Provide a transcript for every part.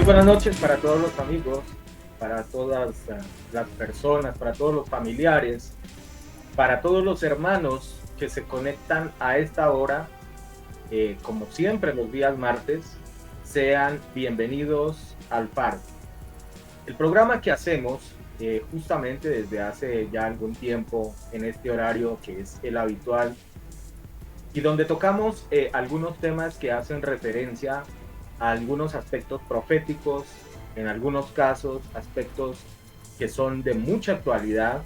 buenas noches para todos los amigos, para todas las personas, para todos los familiares, para todos los hermanos que se conectan a esta hora, como siempre los días martes. Sean bienvenidos al Faro. El programa que hacemos justamente desde hace ya algún tiempo en este horario que es el habitual y donde tocamos algunos temas que hacen referencia a algunos aspectos proféticos, en algunos casos aspectos que son de mucha actualidad,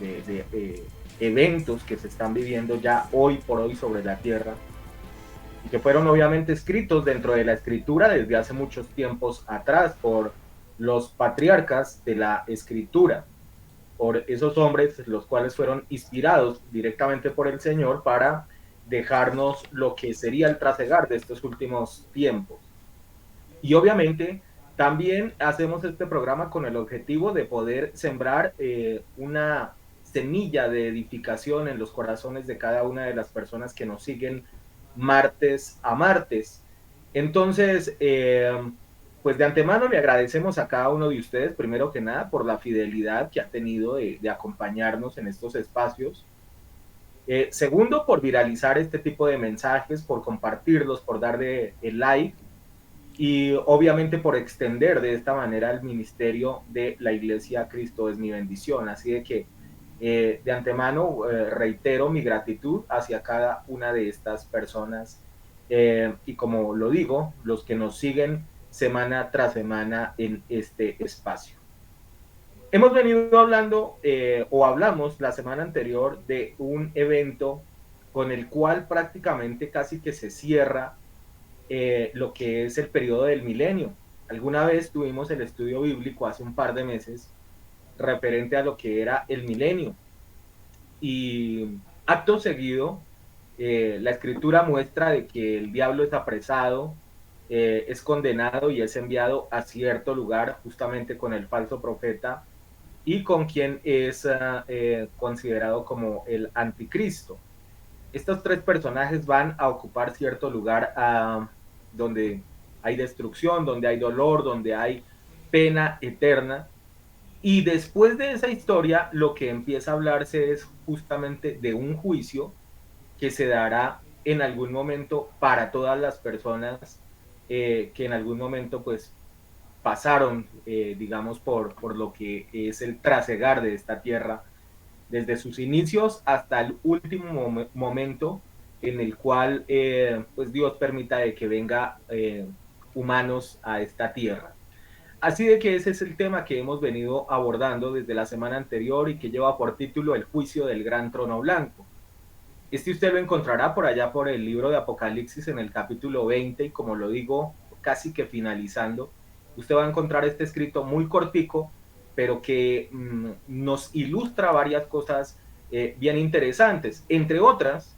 de eventos que se están viviendo ya hoy por hoy sobre la tierra y que fueron obviamente escritos dentro de la escritura desde hace muchos tiempos atrás por los patriarcas de la escritura, por esos hombres los cuales fueron inspirados directamente por el Señor para dejarnos lo que sería el trasegar de estos últimos tiempos. Y obviamente también hacemos este programa con el objetivo de poder sembrar una semilla de edificación en los corazones de cada una de las personas que nos siguen martes a martes. Entonces, pues de antemano le agradecemos a cada uno de ustedes, primero que nada, por la fidelidad que ha tenido de acompañarnos en estos espacios. Segundo, por viralizar este tipo de mensajes, por compartirlos, por darle el like y obviamente por extender de esta manera el ministerio de la Iglesia Cristo es mi bendición. Así de que de antemano reitero mi gratitud hacia cada una de estas personas y como lo digo, los que nos siguen semana tras semana en este espacio. Hemos venido hablando o hablamos la semana anterior de un evento con el cual prácticamente casi que se cierra lo que es el periodo del milenio. Alguna vez tuvimos el estudio bíblico hace un par de meses referente a lo que era el milenio. Y acto seguido, la escritura muestra de que el diablo es apresado, es condenado y es enviado a cierto lugar justamente con el falso profeta y con quien es considerado como el anticristo. Estos tres personajes van a ocupar cierto lugar donde hay destrucción, donde hay dolor, donde hay pena eterna. Y después de esa historia, lo que empieza a hablarse es justamente de un juicio que se dará en algún momento para todas las personas que en algún momento pues pasaron, digamos, por lo que es el trasegar de esta tierra desde sus inicios hasta el último momento en el cual pues Dios permita de que venga humanos a esta tierra. Así de que ese es el tema que hemos venido abordando desde la semana anterior y que lleva por título El juicio del gran trono blanco. Este usted lo encontrará por allá por el libro de Apocalipsis en el capítulo 20 y como lo digo, casi que finalizando, usted va a encontrar este escrito muy cortico, pero que nos ilustra varias cosas bien interesantes. Entre otras,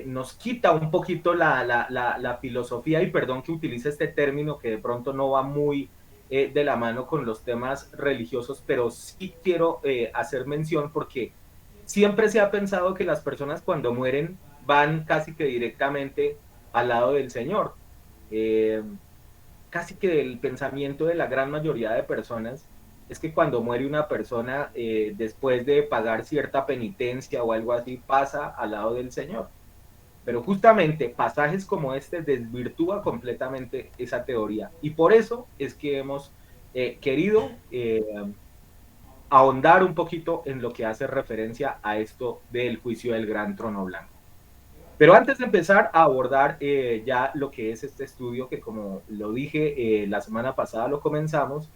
nos quita un poquito la filosofía, y perdón que utilice este término que de pronto no va muy de la mano con los temas religiosos, pero sí quiero hacer mención porque siempre se ha pensado que las personas cuando mueren van casi que directamente al lado del Señor. Eh, Casi que el pensamiento de la gran mayoría de personas es que cuando muere una persona, después de pagar cierta penitencia o algo así, pasa al lado del Señor. Pero justamente pasajes como este desvirtúa completamente esa teoría. Y por eso es que hemos querido ahondar un poquito en lo que hace referencia a esto del juicio del gran trono blanco. Pero antes de empezar a abordar ya lo que es este estudio, que como lo dije la semana pasada lo comenzamos,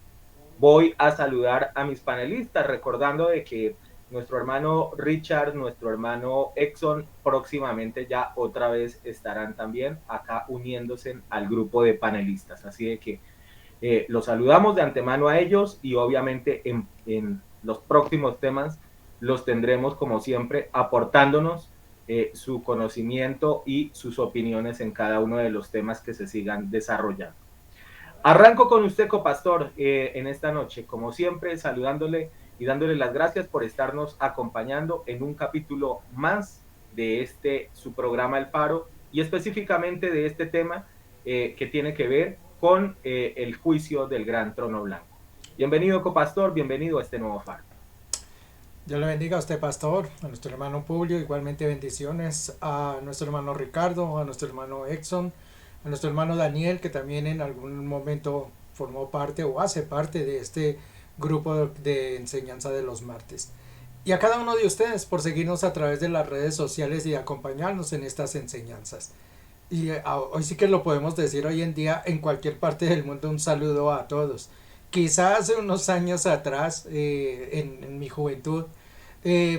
voy a saludar a mis panelistas, recordando de que nuestro hermano Richard, nuestro hermano Exxon, próximamente ya otra vez estarán también acá uniéndose al grupo de panelistas. Así de que los saludamos de antemano a ellos y obviamente en los próximos temas los tendremos como siempre aportándonos su conocimiento y sus opiniones en cada uno de los temas que se sigan desarrollando. Arranco con usted, copastor, en esta noche, como siempre, saludándole y dándole las gracias por estarnos acompañando en un capítulo más de su programa El Faro y específicamente de este tema que tiene que ver con el juicio del gran trono blanco. Bienvenido, copastor, bienvenido a este nuevo faro. Dios le bendiga a usted, pastor, a nuestro hermano Publio, igualmente bendiciones a nuestro hermano Ricardo, a nuestro hermano Exxon, a nuestro hermano Daniel, que también en algún momento formó parte o hace parte de este grupo de enseñanza de los martes. Y a cada uno de ustedes por seguirnos a través de las redes sociales y acompañarnos en estas enseñanzas. Y hoy sí que lo podemos decir hoy en día en cualquier parte del mundo, un saludo a todos. Quizás hace unos años atrás, en mi juventud,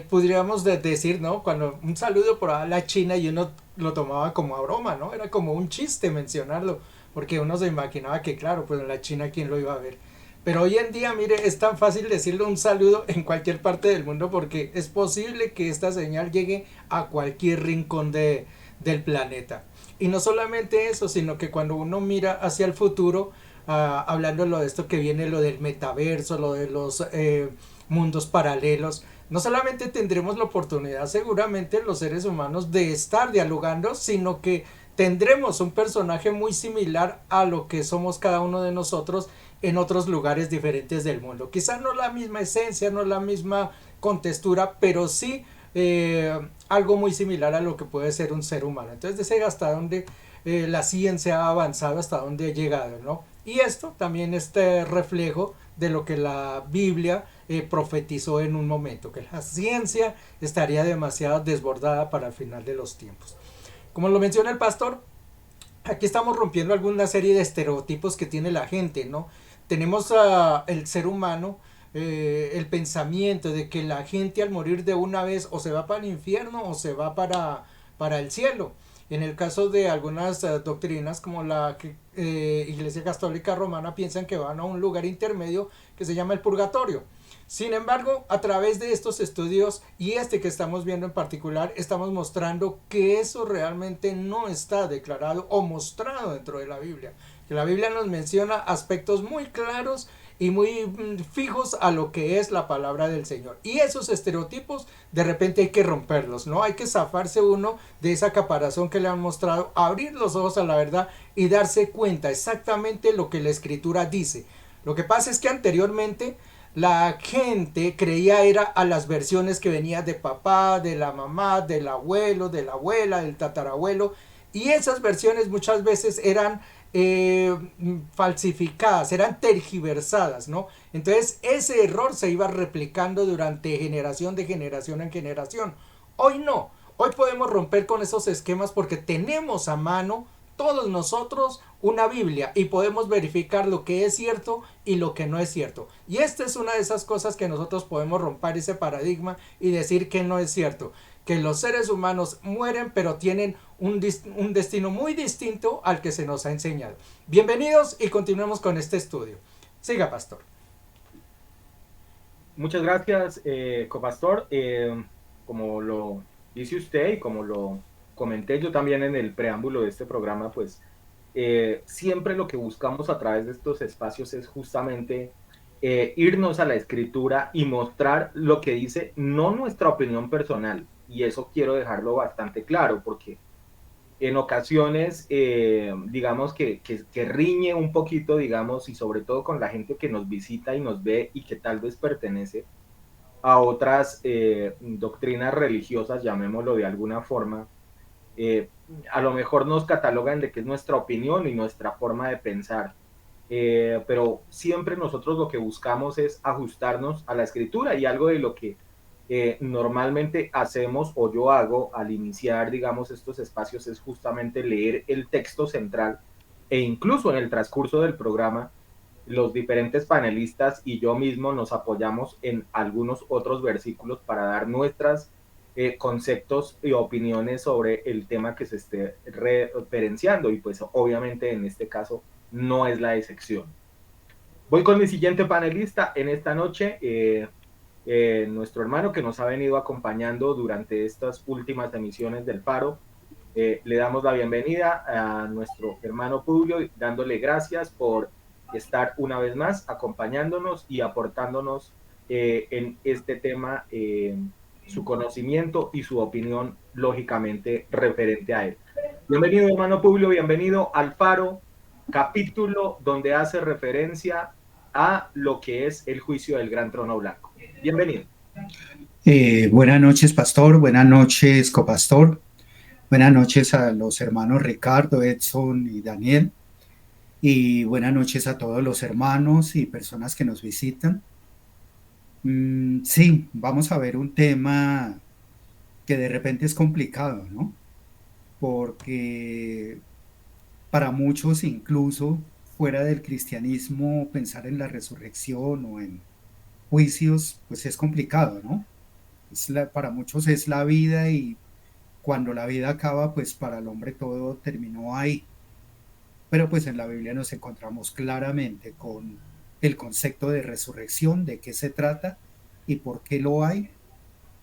podríamos decir, ¿no? Cuando un saludo por a la China y uno lo tomaba como a broma, ¿no? Era como un chiste mencionarlo, porque uno se imaginaba que, claro, pues en la China, ¿quién lo iba a ver? Pero hoy en día, mire, es tan fácil decirle un saludo en cualquier parte del mundo porque es posible que esta señal llegue a cualquier rincón del planeta. Y no solamente eso, sino que cuando uno mira hacia el futuro, hablando de esto que viene, lo del metaverso, lo de los mundos paralelos, no solamente tendremos la oportunidad seguramente los seres humanos de estar dialogando, sino que tendremos un personaje muy similar a lo que somos cada uno de nosotros en otros lugares diferentes del mundo. Quizás no la misma esencia, no la misma contextura, pero sí algo muy similar a lo que puede ser un ser humano. Entonces, desde hasta dónde la ciencia ha avanzado, hasta dónde ha llegado, ¿no? Y esto también este reflejo de lo que la Biblia profetizó en un momento, que la ciencia estaría demasiado desbordada para el final de los tiempos. Como lo menciona el pastor, aquí estamos rompiendo alguna serie de estereotipos que tiene la gente, ¿no? Tenemos el ser humano, el pensamiento de que la gente al morir de una vez o se va para el infierno o se va para el cielo. En el caso de algunas doctrinas como la Iglesia Católica Romana piensan que van a un lugar intermedio que se llama el purgatorio. Sin embargo, a través de estos estudios y este que estamos viendo en particular, estamos mostrando que eso realmente no está declarado o mostrado dentro de la Biblia. Que la Biblia nos menciona aspectos muy claros y muy fijos a lo que es la palabra del Señor. Y esos estereotipos de repente hay que romperlos, ¿no? Hay que zafarse uno de esa caparazón que le han mostrado, abrir los ojos a la verdad y darse cuenta exactamente lo que la Escritura dice. Lo que pasa es que anteriormente la gente creía era a las versiones que venían de papá, de la mamá, del abuelo, de la abuela, del tatarabuelo, y esas versiones muchas veces eran falsificadas, eran tergiversadas, ¿no? Entonces ese error se iba replicando durante generación de generación en generación. Hoy no, hoy podemos romper con esos esquemas porque tenemos a mano todos nosotros una Biblia y podemos verificar lo que es cierto y lo que no es cierto. Y esta es una de esas cosas que nosotros podemos romper ese paradigma y decir que no es cierto. Que los seres humanos mueren pero tienen un destino muy distinto al que se nos ha enseñado. Bienvenidos y continuemos con este estudio. Siga, pastor. Muchas gracias, copastor. Como lo dice usted y como lo comenté yo también en el preámbulo de este programa, pues siempre lo que buscamos a través de estos espacios es justamente irnos a la escritura y mostrar lo que dice, no nuestra opinión personal. Y eso quiero dejarlo bastante claro, porque en ocasiones, digamos que riñe un poquito, digamos, y sobre todo con la gente que nos visita y nos ve y que tal vez pertenece a otras doctrinas religiosas, llamémoslo de alguna forma, eh, a lo mejor nos catalogan de que es nuestra opinión y nuestra forma de pensar. Pero siempre nosotros lo que buscamos es ajustarnos a la escritura y algo de lo que normalmente hacemos o yo hago al iniciar, digamos, estos espacios es justamente leer el texto central e incluso en el transcurso del programa los diferentes panelistas y yo mismo nos apoyamos en algunos otros versículos para dar nuestras conceptos y opiniones sobre el tema que se esté referenciando y pues obviamente en este caso no es la excepción. Voy con mi siguiente panelista en esta noche, nuestro hermano que nos ha venido acompañando durante estas últimas emisiones del Faro. Le damos la bienvenida a nuestro hermano Publio, dándole gracias por estar una vez más acompañándonos y aportándonos en este tema su conocimiento y su opinión, lógicamente, referente a él. Bienvenido, hermano Publio, bienvenido al Faro. capítulo donde hace referencia a lo que es el juicio del gran trono blanco. Bienvenido. Buenas noches, pastor. Buenas noches, copastor. Buenas noches a los hermanos Ricardo, Edson y Daniel. Y buenas noches a todos los hermanos y personas que nos visitan. Sí, vamos a ver un tema que de repente es complicado, ¿no? Porque para muchos, incluso fuera del cristianismo, pensar en la resurrección o en juicios, pues es complicado, ¿no? Para muchos es la vida y cuando la vida acaba, pues para el hombre todo terminó ahí. Pero pues en la Biblia nos encontramos claramente con el concepto de resurrección, de qué se trata y por qué lo hay.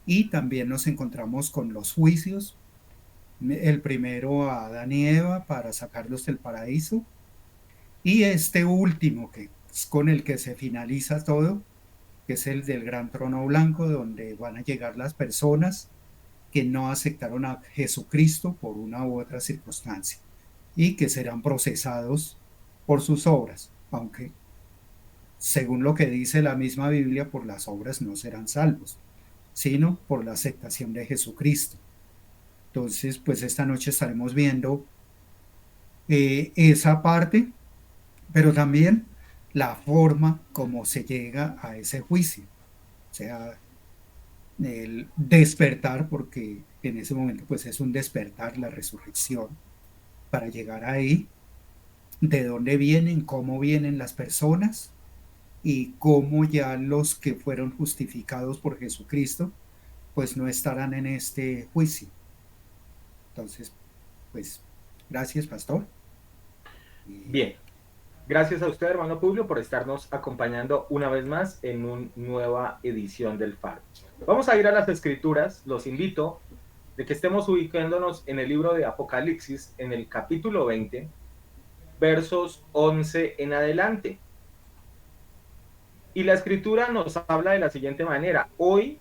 Y también nos encontramos con los juicios. El primero a Adán y Eva para sacarlos del paraíso. Y este último, que es con el que se finaliza todo, que es el del gran trono blanco, donde van a llegar las personas que no aceptaron a Jesucristo por una u otra circunstancia y que serán procesados por sus obras, aunque según lo que dice la misma Biblia, por las obras no serán salvos, sino por la aceptación de Jesucristo. Entonces, pues esta noche estaremos viendo esa parte, pero también la forma como se llega a ese juicio, o sea, el despertar, porque en ese momento pues es un despertar, la resurrección, para llegar ahí, de dónde vienen, cómo vienen las personas y cómo ya los que fueron justificados por Jesucristo, pues no estarán en este juicio. Entonces, pues, gracias, pastor. Bien, gracias a usted, hermano Publio, por estarnos acompañando una vez más en una nueva edición del Faro. Vamos a ir a las escrituras. Los invito de que estemos ubicándonos en el libro de Apocalipsis, en el capítulo 20, versos 11 en adelante. Y la escritura nos habla de la siguiente manera. Hoy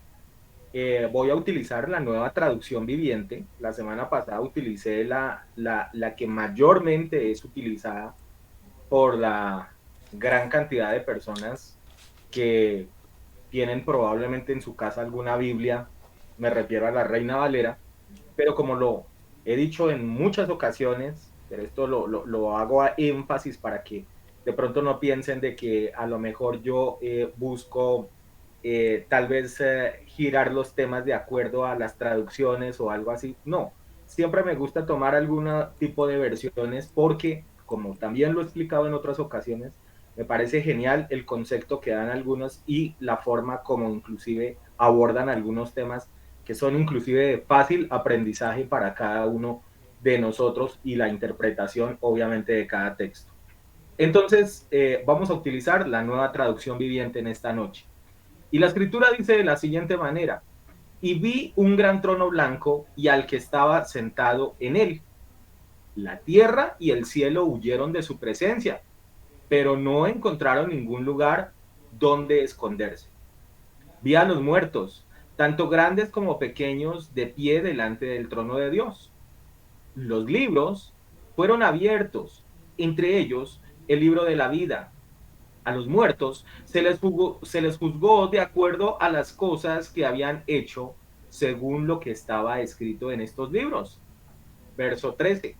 voy a utilizar la nueva traducción viviente. La semana pasada utilicé la que mayormente es utilizada por la gran cantidad de personas que tienen probablemente en su casa alguna Biblia. Me refiero a la Reina Valera. Pero como lo he dicho en muchas ocasiones, pero esto lo hago a énfasis para que de pronto no piensen de que a lo mejor yo busco tal vez girar los temas de acuerdo a las traducciones o algo así. No, siempre me gusta tomar algún tipo de versiones porque, como también lo he explicado en otras ocasiones, me parece genial el concepto que dan algunos y la forma como inclusive abordan algunos temas que son inclusive de fácil aprendizaje para cada uno de nosotros y la interpretación obviamente de cada texto. Entonces vamos a utilizar la nueva traducción viviente en esta noche. Y la escritura dice de la siguiente manera: y vi un gran trono blanco y al que estaba sentado en él. La tierra y el cielo huyeron de su presencia, pero no encontraron ningún lugar donde esconderse. Vi a los muertos, tanto grandes como pequeños, de pie delante del trono de Dios. Los libros fueron abiertos, entre ellos el libro de la vida. A los muertos se les juzgó de acuerdo a las cosas que habían hecho según lo que estaba escrito en estos libros. Verso 13.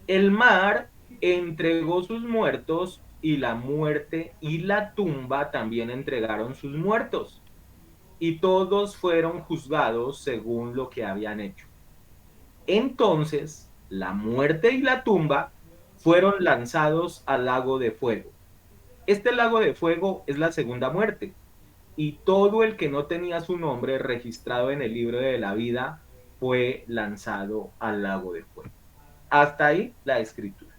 El mar entregó sus muertos y la muerte y la tumba también entregaron sus muertos. Y todos fueron juzgados según lo que habían hecho. Entonces, la muerte y la tumba fueron lanzados al lago de fuego. Este lago de fuego es la segunda muerte, y todo el que no tenía su nombre registrado en el libro de la vida fue lanzado al lago de fuego. Hasta ahí la escritura.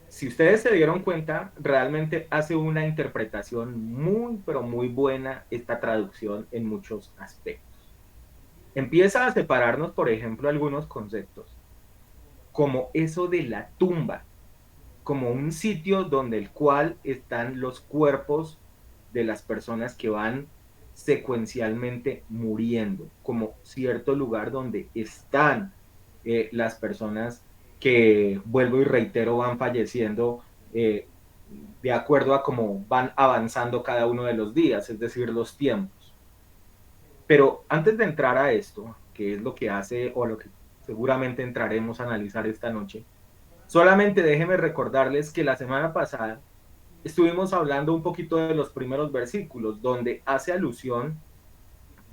Si ustedes se dieron cuenta, realmente hace una interpretación muy, pero muy buena esta traducción en muchos aspectos. Empieza a separarnos, por ejemplo, algunos conceptos, como eso de la tumba, como un sitio donde el cual están los cuerpos de las personas que van secuencialmente muriendo, como cierto lugar donde están las personas que, vuelvo y reitero, van falleciendo eh, de acuerdo a cómo van avanzando cada uno de los días, es decir, los tiempos. Pero antes de entrar a esto, que es lo que hace o lo que seguramente entraremos a analizar esta noche, solamente déjenme recordarles que la semana pasada estuvimos hablando un poquito de los primeros versículos, donde hace alusión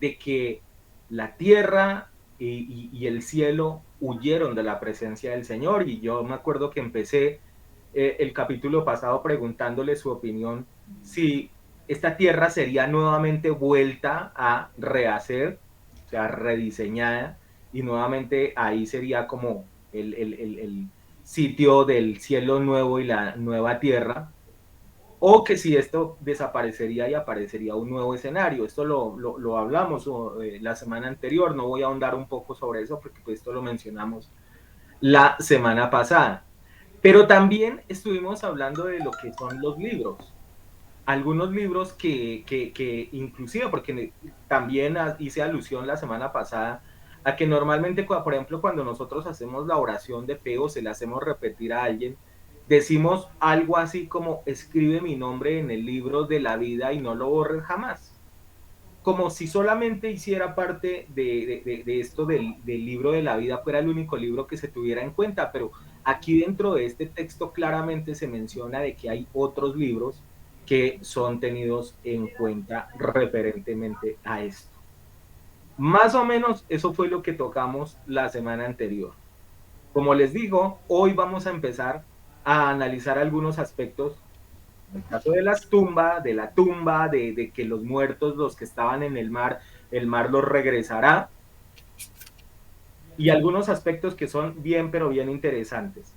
de que la tierra y el cielo huyeron de la presencia del Señor. Y yo me acuerdo que empecé el capítulo pasado preguntándole su opinión si esta tierra sería nuevamente vuelta a rehacer, o sea, rediseñada, y nuevamente ahí sería como el sitio del cielo nuevo y la nueva tierra, o que si esto desaparecería y aparecería un nuevo escenario. Esto lo hablamos la semana anterior, no voy a ahondar un poco sobre eso porque pues, esto lo mencionamos la semana pasada. Pero también estuvimos hablando de lo que son los libros. Algunos libros que inclusive, porque también hice alusión la semana pasada a que normalmente, por ejemplo, cuando nosotros hacemos la oración de fe o se la hacemos repetir a alguien, decimos algo así como escribe mi nombre en el libro de la vida y no lo borres jamás. Como si solamente hiciera parte de esto del libro de la vida, fuera el único libro que se tuviera en cuenta, pero aquí dentro de este texto claramente se menciona de que hay otros libros que son tenidos en cuenta referentemente a esto. Más o menos eso fue lo que tocamos la semana anterior. Como les digo, hoy vamos a empezar a analizar algunos aspectos. En el caso de las tumbas, de la tumba, de que los muertos, los que estaban en el mar los regresará. Y algunos aspectos que son bien, pero bien interesantes.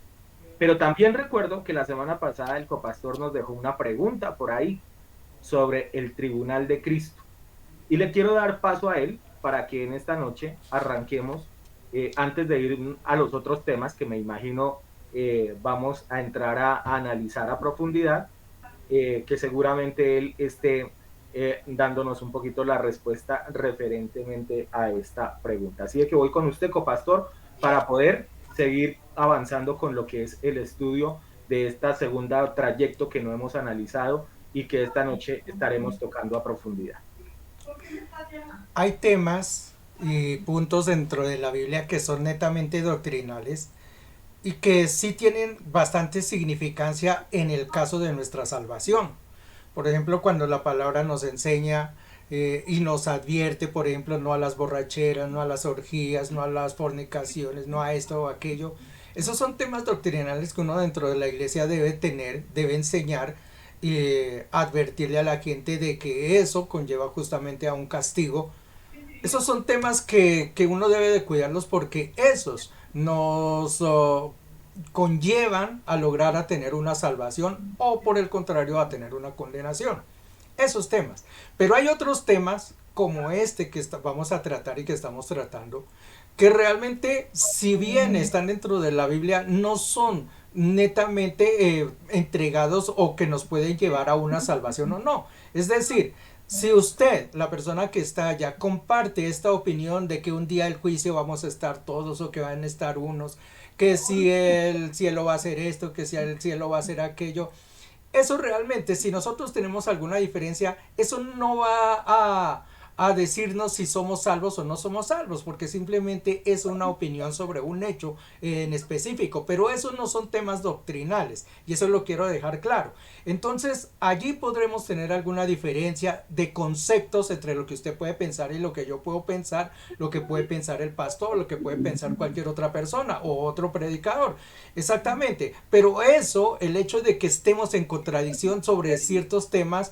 Pero también recuerdo que la semana pasada el copastor nos dejó una pregunta por ahí sobre el tribunal de Cristo. Y le quiero dar paso a él para que en esta noche arranquemos, antes de ir a los otros temas que me imagino vamos a entrar a analizar a profundidad, que seguramente él esté dándonos un poquito la respuesta referentemente a esta pregunta. Así que voy con usted, copastor, para poder seguir avanzando con lo que es el estudio de esta segunda trayecto que no hemos analizado y que esta noche estaremos tocando a profundidad. Hay temas y puntos dentro de la Biblia que son netamente doctrinales y que sí tienen bastante significancia en el caso de nuestra salvación. Por ejemplo, cuando la palabra nos enseña y nos advierte, por ejemplo, no a las borracheras, no a las orgías, no a las fornicaciones, no a esto o aquello. Esos son temas doctrinales que uno dentro de la iglesia debe tener, debe enseñar y advertirle a la gente de que eso conlleva justamente a un castigo. Esos son temas que uno debe de cuidarlos porque esos nos conllevan a lograr a tener una salvación o por el contrario a tener una condenación. Esos temas. Pero hay otros temas como este que vamos a tratar y que estamos tratando que realmente si bien están dentro de la Biblia no son netamente entregados o que nos pueden llevar a una salvación o no. Es decir, si usted, la persona que está allá, comparte esta opinión de que un día del juicio vamos a estar todos o que van a estar unos, que si el cielo va a hacer esto, que si el cielo va a hacer aquello, eso realmente, si nosotros tenemos alguna diferencia, eso no va a decirnos si somos salvos o no somos salvos, porque simplemente es una opinión sobre un hecho en específico, pero esos no son temas doctrinales y eso lo quiero dejar claro. Entonces allí podremos tener alguna diferencia de conceptos entre lo que usted puede pensar y lo que yo puedo pensar, lo que puede pensar el pastor, lo que puede pensar cualquier otra persona o otro predicador. Exactamente, pero eso, el hecho de que estemos en contradicción sobre ciertos temas,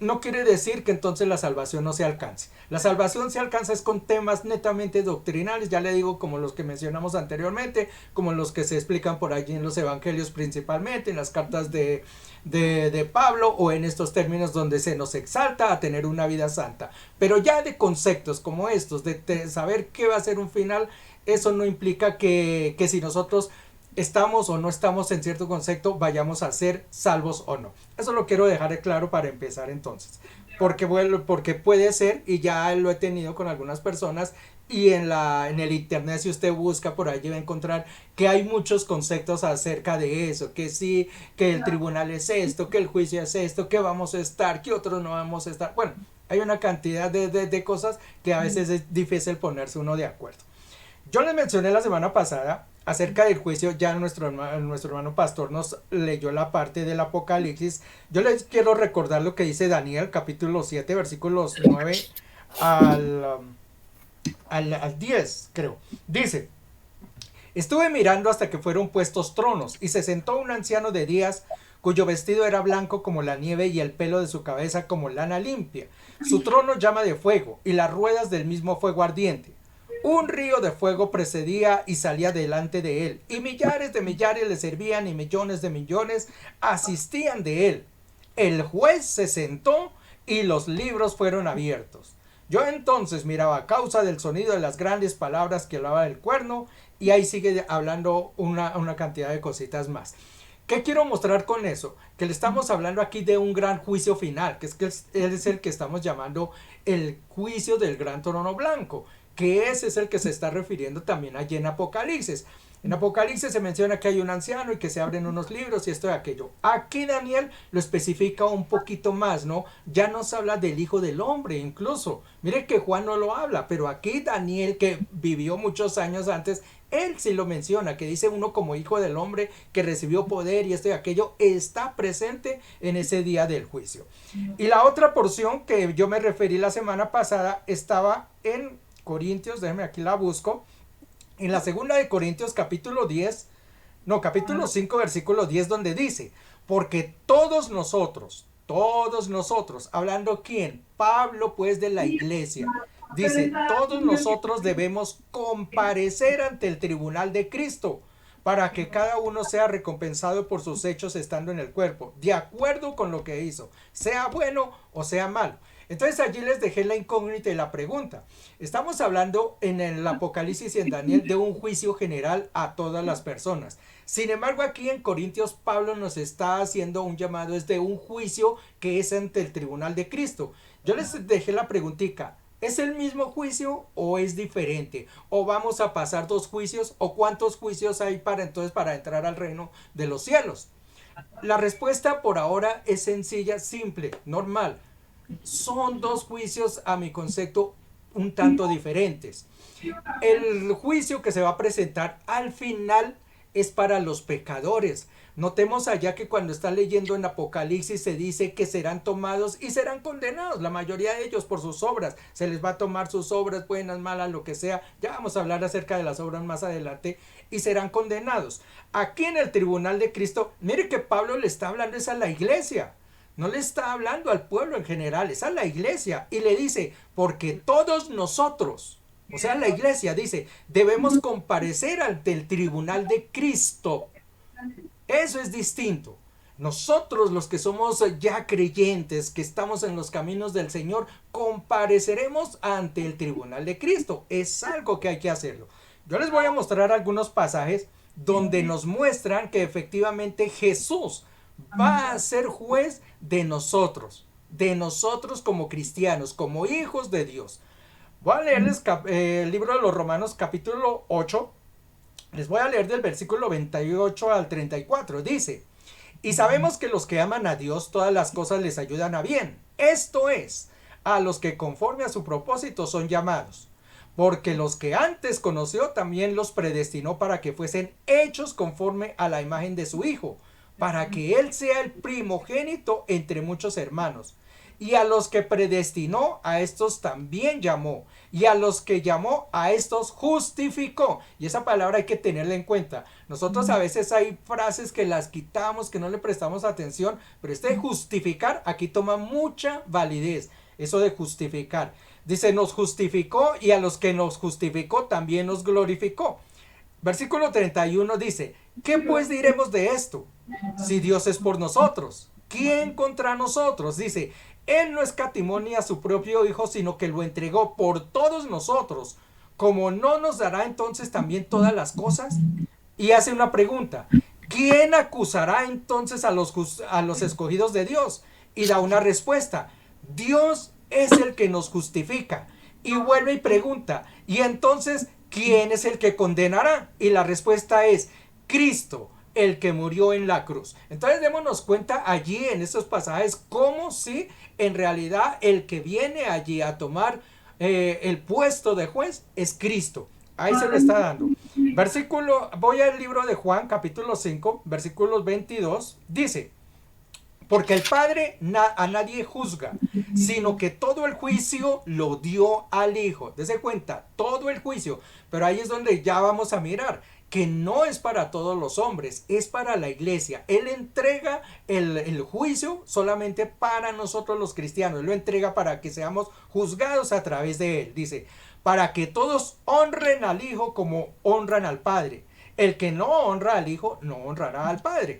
no quiere decir que entonces la salvación no se alcance. La salvación se alcanza es con temas netamente doctrinales, ya le digo, como los que mencionamos anteriormente, como los que se explican por allí en los evangelios principalmente, en las cartas de Pablo o en estos términos donde se nos exalta a tener una vida santa. Pero ya de conceptos como estos, de saber qué va a ser un final, eso no implica que si nosotros estamos o no estamos en cierto concepto vayamos a ser salvos o no. Eso lo quiero dejar claro para empezar entonces. porque, bueno, porque puede ser, y ya lo he tenido con algunas personas, y en el internet si usted busca por allí va a encontrar que hay muchos conceptos acerca de eso, que sí, que el tribunal es esto, que el juicio es esto, que vamos a estar, que otros no vamos a estar. Bueno, hay una cantidad de cosas que a veces es difícil ponerse uno de acuerdo. Yo les mencioné la semana pasada acerca del juicio, ya nuestro hermano pastor nos leyó la parte del Apocalipsis. Yo les quiero recordar lo que dice Daniel, capítulo 7, versículos 9 al, al 10, creo. Dice: estuve mirando hasta que fueron puestos tronos, y se sentó un anciano de días, cuyo vestido era blanco como la nieve y el pelo de su cabeza como lana limpia. Su trono llama de fuego, y las ruedas del mismo fuego ardiente. Un río de fuego precedía y salía delante de él, y millares de millares le servían, y millones de millones asistían de él. El juez se sentó y los libros fueron abiertos. Yo entonces miraba a causa del sonido de las grandes palabras que hablaba el cuerno, y ahí sigue hablando una cantidad de cositas más. ¿Qué quiero mostrar con eso? Que le estamos hablando aquí de un gran juicio final, que es el que estamos llamando el juicio del gran trono blanco, que ese es el que se está refiriendo también allí en Apocalipsis. En Apocalipsis se menciona que hay un anciano y que se abren unos libros y esto y aquello. Aquí Daniel lo especifica un poquito más, ¿no? Ya nos habla del Hijo del Hombre incluso. Mire que Juan no lo habla, pero aquí Daniel, que vivió muchos años antes, él sí lo menciona, que dice uno como Hijo del Hombre que recibió poder y esto y aquello, está presente en ese día del juicio. Y la otra porción que yo me referí la semana pasada estaba en Corintios, déjeme aquí la busco, en la segunda de Corintios capítulo 10, no, capítulo 5 versículo 10, donde dice: porque todos nosotros, hablando quién, Pablo pues de la iglesia, dice, todos nosotros debemos comparecer ante el tribunal de Cristo, para que cada uno sea recompensado por sus hechos estando en el cuerpo, de acuerdo con lo que hizo, sea bueno o sea malo. Entonces allí les dejé la incógnita y la pregunta. Estamos hablando en el Apocalipsis y en Daniel de un juicio general a todas las personas. Sin embargo, aquí en Corintios Pablo nos está haciendo un llamado, es de un juicio que es ante el tribunal de Cristo. Yo les dejé la preguntita: ¿es el mismo juicio o es diferente? ¿O vamos a pasar dos juicios? ¿O cuántos juicios hay para entrar al reino de los cielos? La respuesta por ahora es sencilla, simple, normal. Son dos juicios a mi concepto un tanto diferentes. El juicio que se va a presentar al final es para los pecadores. Notemos allá que cuando está leyendo en Apocalipsis se dice que serán tomados y serán condenados, la mayoría de ellos por sus obras. Se les va a tomar sus obras, buenas, malas, lo que sea. Ya vamos a hablar acerca de las obras más adelante, y serán condenados. Aquí en el tribunal de Cristo, mire que Pablo le está hablando es a la iglesia. No le está hablando al pueblo en general, es a la iglesia. Y le dice, porque todos nosotros, o sea, la iglesia dice, debemos comparecer ante el tribunal de Cristo. Eso es distinto. Nosotros, los que somos ya creyentes, que estamos en los caminos del Señor, compareceremos ante el tribunal de Cristo. Es algo que hay que hacerlo. Yo les voy a mostrar algunos pasajes donde nos muestran que efectivamente Jesús va a ser juez de nosotros como cristianos, como hijos de Dios. Voy a leerles el libro de los Romanos capítulo 8. Les voy a leer del versículo 28 al 34. Dice: y sabemos que los que aman a Dios, todas las cosas les ayudan a bien. Esto es, a los que conforme a su propósito son llamados. Porque los que antes conoció también los predestinó para que fuesen hechos conforme a la imagen de su Hijo, para que Él sea el primogénito entre muchos hermanos. Y a los que predestinó, a estos también llamó. Y a los que llamó, a estos justificó. Y esa palabra hay que tenerla en cuenta. Nosotros a veces hay frases que las quitamos, que no le prestamos atención, pero este justificar aquí toma mucha validez. Eso de justificar. Dice, nos justificó, y a los que nos justificó también nos glorificó. Versículo 31 dice: ¿qué pues diremos de esto? Si Dios es por nosotros, ¿quién contra nosotros? Dice, Él no escatimó ni a su propio Hijo, sino que lo entregó por todos nosotros. ¿Cómo no nos dará entonces también todas las cosas? Y hace una pregunta: ¿quién acusará entonces a los escogidos de Dios? Y da una respuesta: Dios es el que nos justifica. Y vuelve y pregunta, ¿y entonces quién es el que condenará? Y la respuesta es Cristo, el que murió en la cruz. Entonces démonos cuenta allí en estos pasajes cómo si en realidad el que viene allí a tomar el puesto de juez es Cristo. Ahí se lo está dando. Versículo, voy al libro de Juan, capítulo 5, versículos 22, dice, porque el Padre a nadie juzga, sino que todo el juicio lo dio al Hijo. Dese cuenta, todo el juicio. Pero ahí es donde ya vamos a mirar que no es para todos los hombres, es para la iglesia. Él entrega el juicio solamente para nosotros los cristianos. Él lo entrega para que seamos juzgados a través de él. Dice, para que todos honren al Hijo como honran al Padre. El que no honra al Hijo, no honrará al Padre.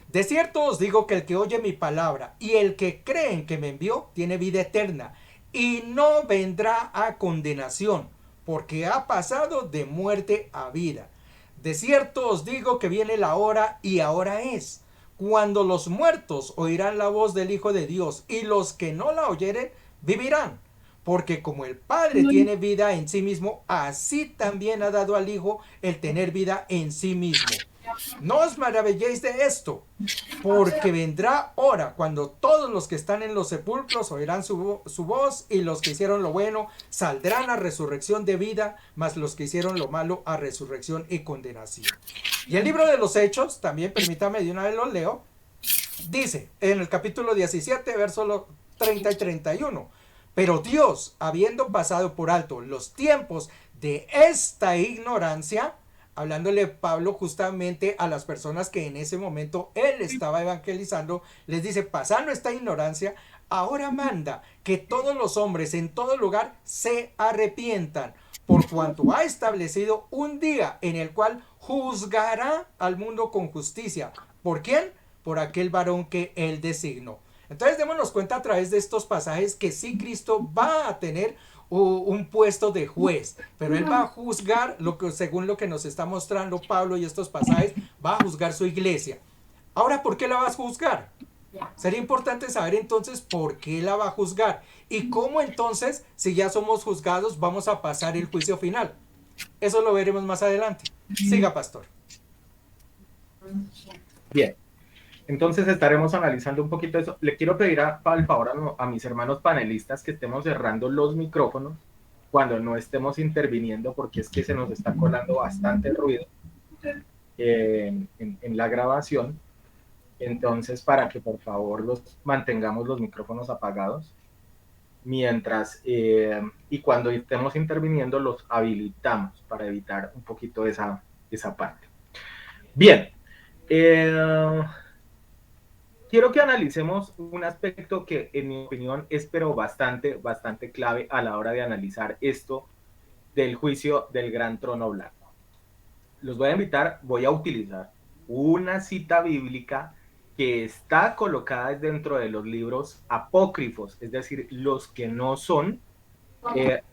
De cierto os digo que el que oye mi palabra y el que cree en que me envió tiene vida eterna y no vendrá a condenación, porque ha pasado de muerte a vida. De cierto os digo que viene la hora y ahora es, cuando los muertos oirán la voz del Hijo de Dios y los que no la oyeren vivirán. Porque como el Padre tiene vida en sí mismo, así también ha dado al Hijo el tener vida en sí mismo. No os maravilléis de esto, porque vendrá hora cuando todos los que están en los sepulcros oirán su voz y los que hicieron lo bueno saldrán a resurrección de vida, mas los que hicieron lo malo a resurrección y condenación. Y el libro de los Hechos, también permítame de una vez lo leo, dice en el capítulo 17, versos 30 y 31, pero Dios, habiendo pasado por alto los tiempos de esta ignorancia, hablándole Pablo justamente a las personas que en ese momento él estaba evangelizando, les dice, pasando esta ignorancia, ahora manda que todos los hombres en todo lugar se arrepientan, por cuanto ha establecido un día en el cual juzgará al mundo con justicia. ¿Por quién? Por aquel varón que él designó. Entonces démonos cuenta a través de estos pasajes que sí Cristo va a tener un puesto de juez, pero él va a juzgar lo que, según lo que nos está mostrando Pablo y estos pasajes, va a juzgar su iglesia. Ahora, ¿por qué la vas a juzgar? Sería importante saber entonces por qué la va a juzgar y cómo entonces, si ya somos juzgados, vamos a pasar el juicio final. Eso lo veremos más adelante. Siga, pastor. Bien, entonces estaremos analizando un poquito eso. Le quiero pedir al favor a mis hermanos panelistas que estemos cerrando los micrófonos cuando no estemos interviniendo, porque es que se nos está colando bastante ruido en la grabación. Entonces, para que por favor mantengamos los micrófonos apagados mientras y cuando estemos interviniendo los habilitamos para evitar un poquito esa parte. Bien, quiero que analicemos un aspecto que en mi opinión es pero bastante clave a la hora de analizar esto del juicio del gran trono blanco. Los voy a invitar, voy a utilizar una cita bíblica que está colocada dentro de los libros apócrifos, es decir, los que no son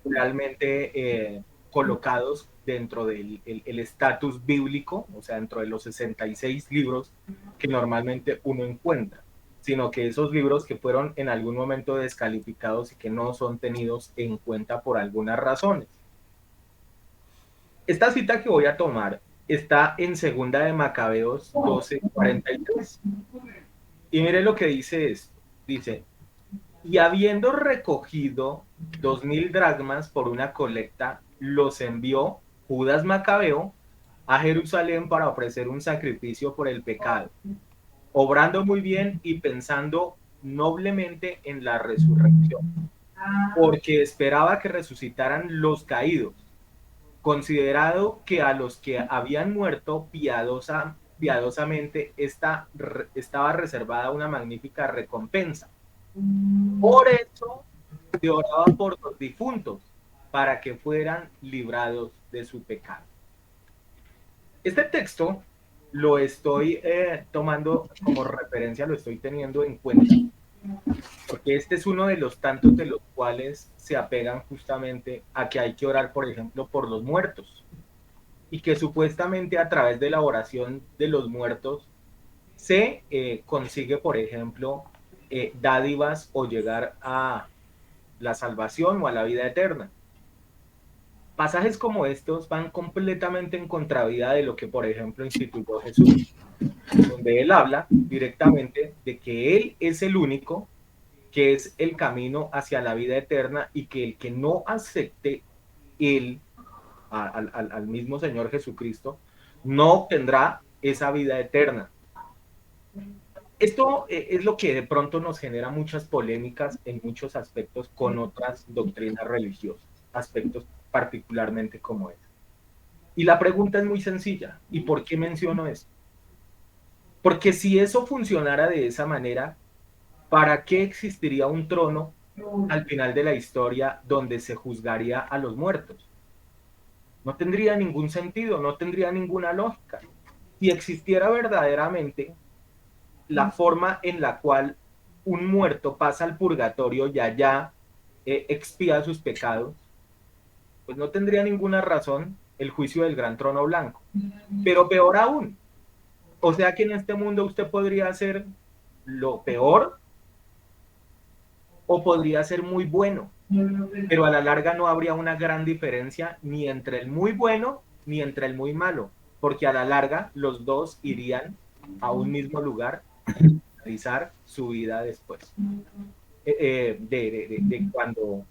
realmente colocados dentro del estatus bíblico, o sea, dentro de los 66 libros que normalmente uno encuentra, sino que esos libros que fueron en algún momento descalificados y que no son tenidos en cuenta por algunas razones. Esta cita que voy a tomar está en Segunda de Macabeos 12:43. Y mire lo que dice esto. Dice, y habiendo recogido 2000 dracmas por una colecta, los envió Judas Macabeo a Jerusalén para ofrecer un sacrificio por el pecado, obrando muy bien y pensando noblemente en la resurrección, porque esperaba que resucitaran los caídos, considerado que a los que habían muerto piadosamente estaba reservada una magnífica recompensa. Por eso se oraba por los difuntos, para que fueran librados de su pecado. Este texto lo estoy tomando como referencia, lo estoy teniendo en cuenta, porque este es uno de los tantos de los cuales se apegan justamente a que hay que orar, por ejemplo, por los muertos, y que supuestamente a través de la oración de los muertos se consigue, por ejemplo, dádivas o llegar a la salvación o a la vida eterna. Pasajes como estos van completamente en contravía de lo que, por ejemplo, instituyó Jesús, donde él habla directamente de que él es el único que es el camino hacia la vida eterna y que el que no acepte él al mismo Señor Jesucristo no obtendrá esa vida eterna. Esto es lo que de pronto nos genera muchas polémicas en muchos aspectos con otras doctrinas religiosas, aspectos particularmente como este. Y la pregunta es muy sencilla. ¿Y por qué menciono esto? Porque si eso funcionara de esa manera, ¿para qué existiría un trono al final de la historia donde se juzgaría a los muertos? No tendría ningún sentido, no tendría ninguna lógica. Si existiera verdaderamente la forma en la cual un muerto pasa al purgatorio y allá expía sus pecados, pues no tendría ninguna razón el juicio del gran trono blanco. Pero peor aún, o sea que en este mundo usted podría hacer lo peor o podría ser muy bueno, pero a la larga no habría una gran diferencia ni entre el muy bueno ni entre el muy malo, porque a la larga los dos irían a un mismo lugar a realizar su vida después, de cuando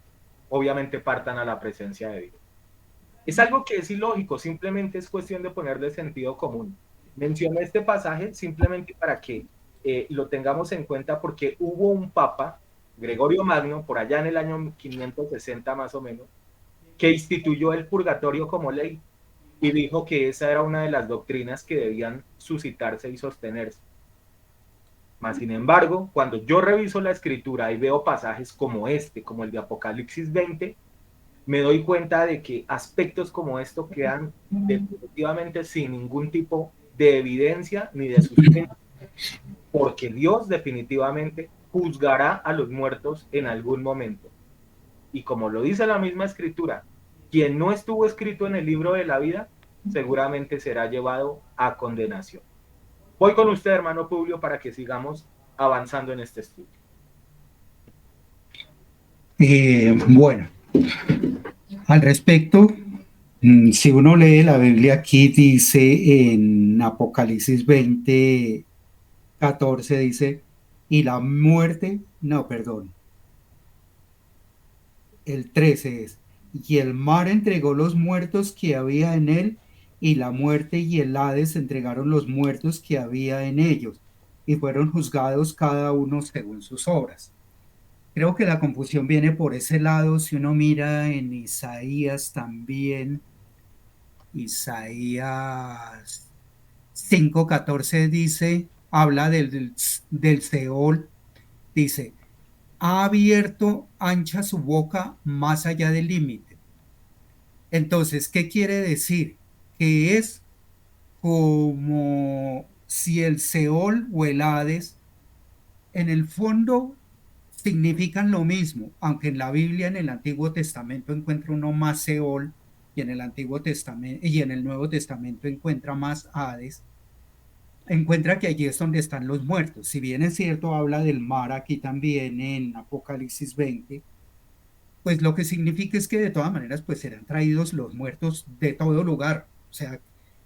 obviamente partan a la presencia de Dios. Es algo que es ilógico, simplemente es cuestión de ponerle sentido común. Menciono este pasaje simplemente para que lo tengamos en cuenta porque hubo un papa, Gregorio Magno, por allá en el año 560 más o menos, que instituyó el purgatorio como ley y dijo que esa era una de las doctrinas que debían suscitarse y sostenerse. Mas, sin embargo, cuando yo reviso la escritura y veo pasajes como este, como el de Apocalipsis 20, me doy cuenta de que aspectos como esto quedan definitivamente sin ningún tipo de evidencia ni de sustento, porque Dios definitivamente juzgará a los muertos en algún momento. Y como lo dice la misma escritura, quien no estuvo escrito en el libro de la vida, seguramente será llevado a condenación. Voy con usted, hermano Publio, para que sigamos avanzando en este estudio. Bueno, al respecto, si uno lee la Biblia aquí, dice en Apocalipsis 20:14, dice, y la muerte, no, perdón, el 13 es, y el mar entregó los muertos que había en él, y la muerte y el Hades entregaron los muertos que había en ellos, y fueron juzgados cada uno según sus obras. Creo que la confusión viene por ese lado. Si uno mira en Isaías también, Isaías 5:14 dice, habla del Seol, dice, ha abierto ancha su boca más allá del límite. Entonces, ¿qué quiere decir? Que es como si el Seol o el Hades en el fondo significan lo mismo, aunque en la Biblia, en el Antiguo Testamento, encuentra uno más Seol y en el Antiguo Testamento y en el Nuevo Testamento encuentra más Hades, encuentra que allí es donde están los muertos. Si bien es cierto, habla del mar aquí también en Apocalipsis 20, pues lo que significa es que de todas maneras pues serán traídos los muertos de todo lugar, o sea,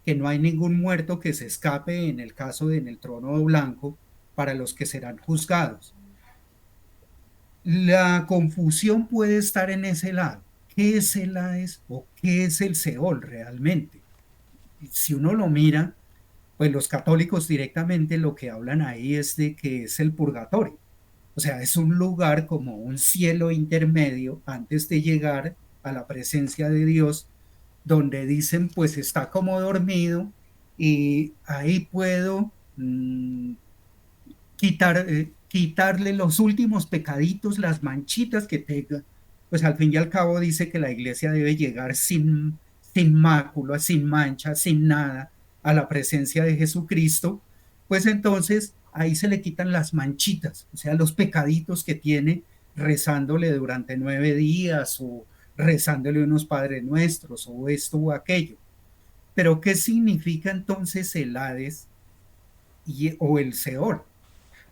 que no hay ningún muerto que se escape en el caso de en el trono blanco para los que serán juzgados. La confusión puede estar en ese lado. ¿Qué es el Hades o qué es el Seol realmente? Si uno lo mira, pues los católicos directamente lo que hablan ahí es de que es el purgatorio. O sea, es un lugar como un cielo intermedio antes de llegar a la presencia de Dios, donde dicen, pues está como dormido y ahí puedo quitarle los últimos pecaditos, las manchitas que tenga. Pues al fin y al cabo dice que la iglesia debe llegar sin mácula, sin mancha, sin nada a la presencia de Jesucristo. Pues entonces ahí se le quitan las manchitas, o sea, los pecaditos que tiene rezándole durante 9 días o rezándole unos Padres Nuestros o esto o aquello. Pero ¿qué significa entonces el Hades o el Seol?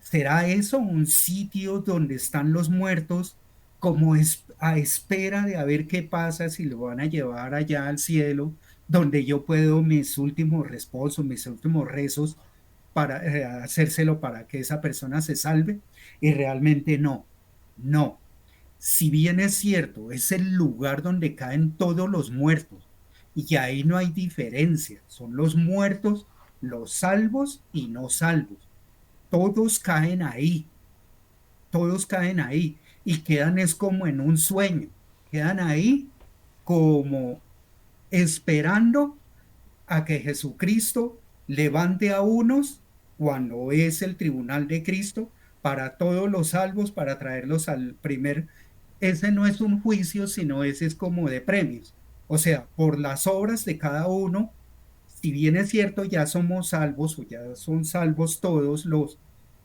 ¿Será eso un sitio donde están los muertos como a espera de a ver qué pasa si lo van a llevar allá al cielo, donde yo puedo mis últimos responsos, mis últimos rezos para hacérselo para que esa persona se salve? Y realmente no, no. Si bien es cierto, es el lugar donde caen todos los muertos y que ahí no hay diferencia, son los muertos, los salvos y no salvos. Todos caen ahí, todos caen ahí y quedan es como en un sueño, quedan ahí como esperando a que Jesucristo levante a unos cuando es el tribunal de Cristo para todos los salvos, para traerlos al primer. Ese no es un juicio, sino ese es como de premios. O sea, por las obras de cada uno, si bien es cierto, ya somos salvos o ya son salvos todos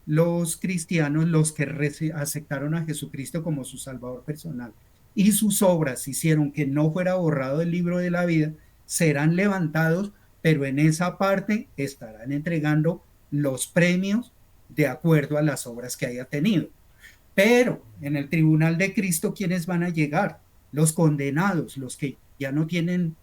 los cristianos, los que aceptaron a Jesucristo como su Salvador personal, y sus obras hicieron que no fuera borrado el libro de la vida, serán levantados, pero en esa parte estarán entregando los premios de acuerdo a las obras que haya tenido. Pero en el tribunal de Cristo, ¿quiénes van a llegar? Los condenados, los que ya no tienen,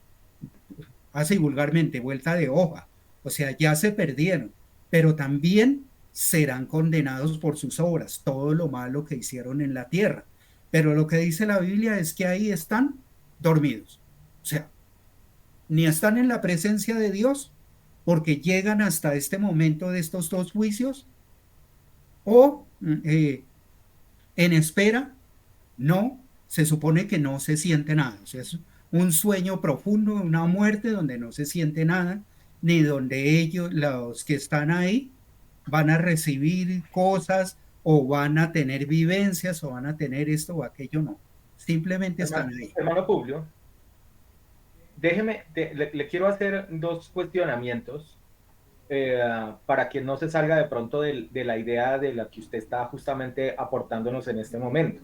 hace vulgarmente, vuelta de hoja. O sea, ya se perdieron, pero también serán condenados por sus obras, todo lo malo que hicieron en la tierra. Pero lo que dice la Biblia es que ahí están dormidos. O sea, ni están en la presencia de Dios porque llegan hasta este momento de estos dos juicios o en espera. No, se supone que no se siente nada. O sea, es un sueño profundo, una muerte donde no se siente nada, ni donde ellos, los que están ahí, van a recibir cosas o van a tener vivencias o van a tener esto o aquello, no. Simplemente están Hermano, ahí. hermano Publio, déjeme, le quiero hacer dos cuestionamientos para que no se salga de pronto de la idea de la que usted está justamente aportándonos en este momento.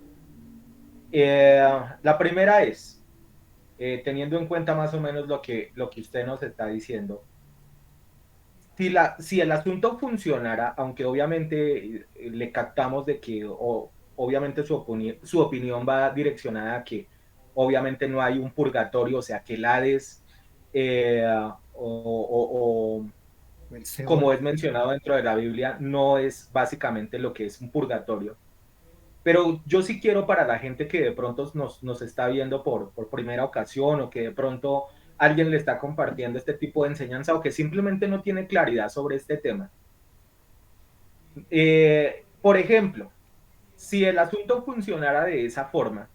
La primera es, teniendo en cuenta más o menos lo que usted nos está diciendo, si el asunto funcionara, aunque obviamente le captamos de que obviamente su opinión va direccionada a que obviamente no hay un purgatorio, o sea, que el Hades eh, o El Seol. como es mencionado dentro de la Biblia, no es básicamente lo que es un purgatorio. Pero yo sí quiero para la gente que de pronto nos está viendo por primera ocasión o que de pronto alguien le está compartiendo este tipo de enseñanza o que simplemente no tiene claridad sobre este tema. Por ejemplo, si el asunto funcionara de esa forma,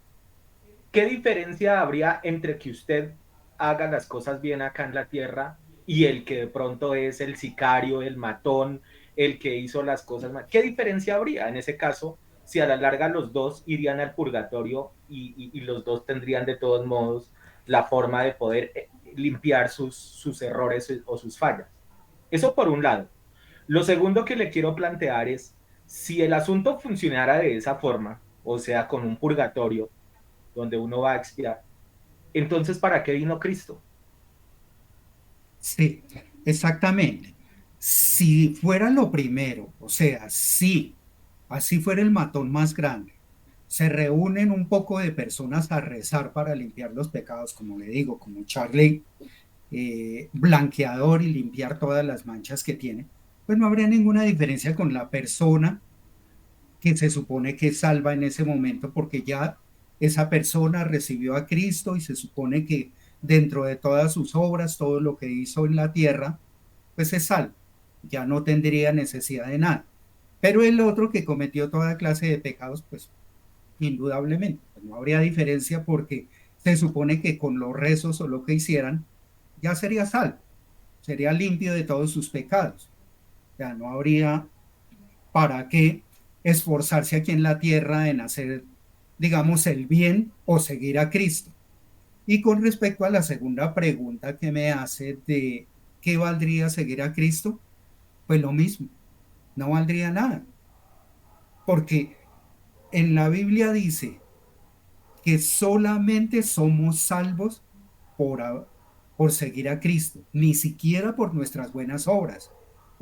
¿qué diferencia habría entre que usted haga las cosas bien acá en la tierra y el que de pronto es el sicario, el matón, el que hizo las cosas mal? ¿Qué diferencia habría en ese caso si a la larga los dos irían al purgatorio y los dos tendrían de todos modos la forma de poder limpiar sus errores o sus fallas? Eso por un lado. Lo segundo que le quiero plantear es, si el asunto funcionara de esa forma, o sea, con un purgatorio, donde uno va a expiar. Entonces, ¿para qué vino Cristo? Sí, exactamente. Si fuera lo primero, o sea, si así fuera el matón más grande, se reúnen un poco de personas a rezar para limpiar los pecados, como le digo, como Charlie, blanqueador y limpiar todas las manchas que tiene, pues no habría ninguna diferencia con la persona que se supone que es salva en ese momento, porque ya esa persona recibió a Cristo y se supone que dentro de todas sus obras, todo lo que hizo en la tierra, pues es salvo, ya no tendría necesidad de nada. Pero el otro que cometió toda clase de pecados, pues indudablemente, pues no habría diferencia porque se supone que con los rezos o lo que hicieran, ya sería salvo, sería limpio de todos sus pecados. Ya no habría para qué esforzarse aquí en la tierra en hacer, digamos, el bien o seguir a Cristo. Y con respecto a la segunda pregunta que me hace de qué valdría seguir a Cristo, pues lo mismo, no valdría nada, porque en la Biblia dice que solamente somos salvos por, por seguir a Cristo, ni siquiera por nuestras buenas obras,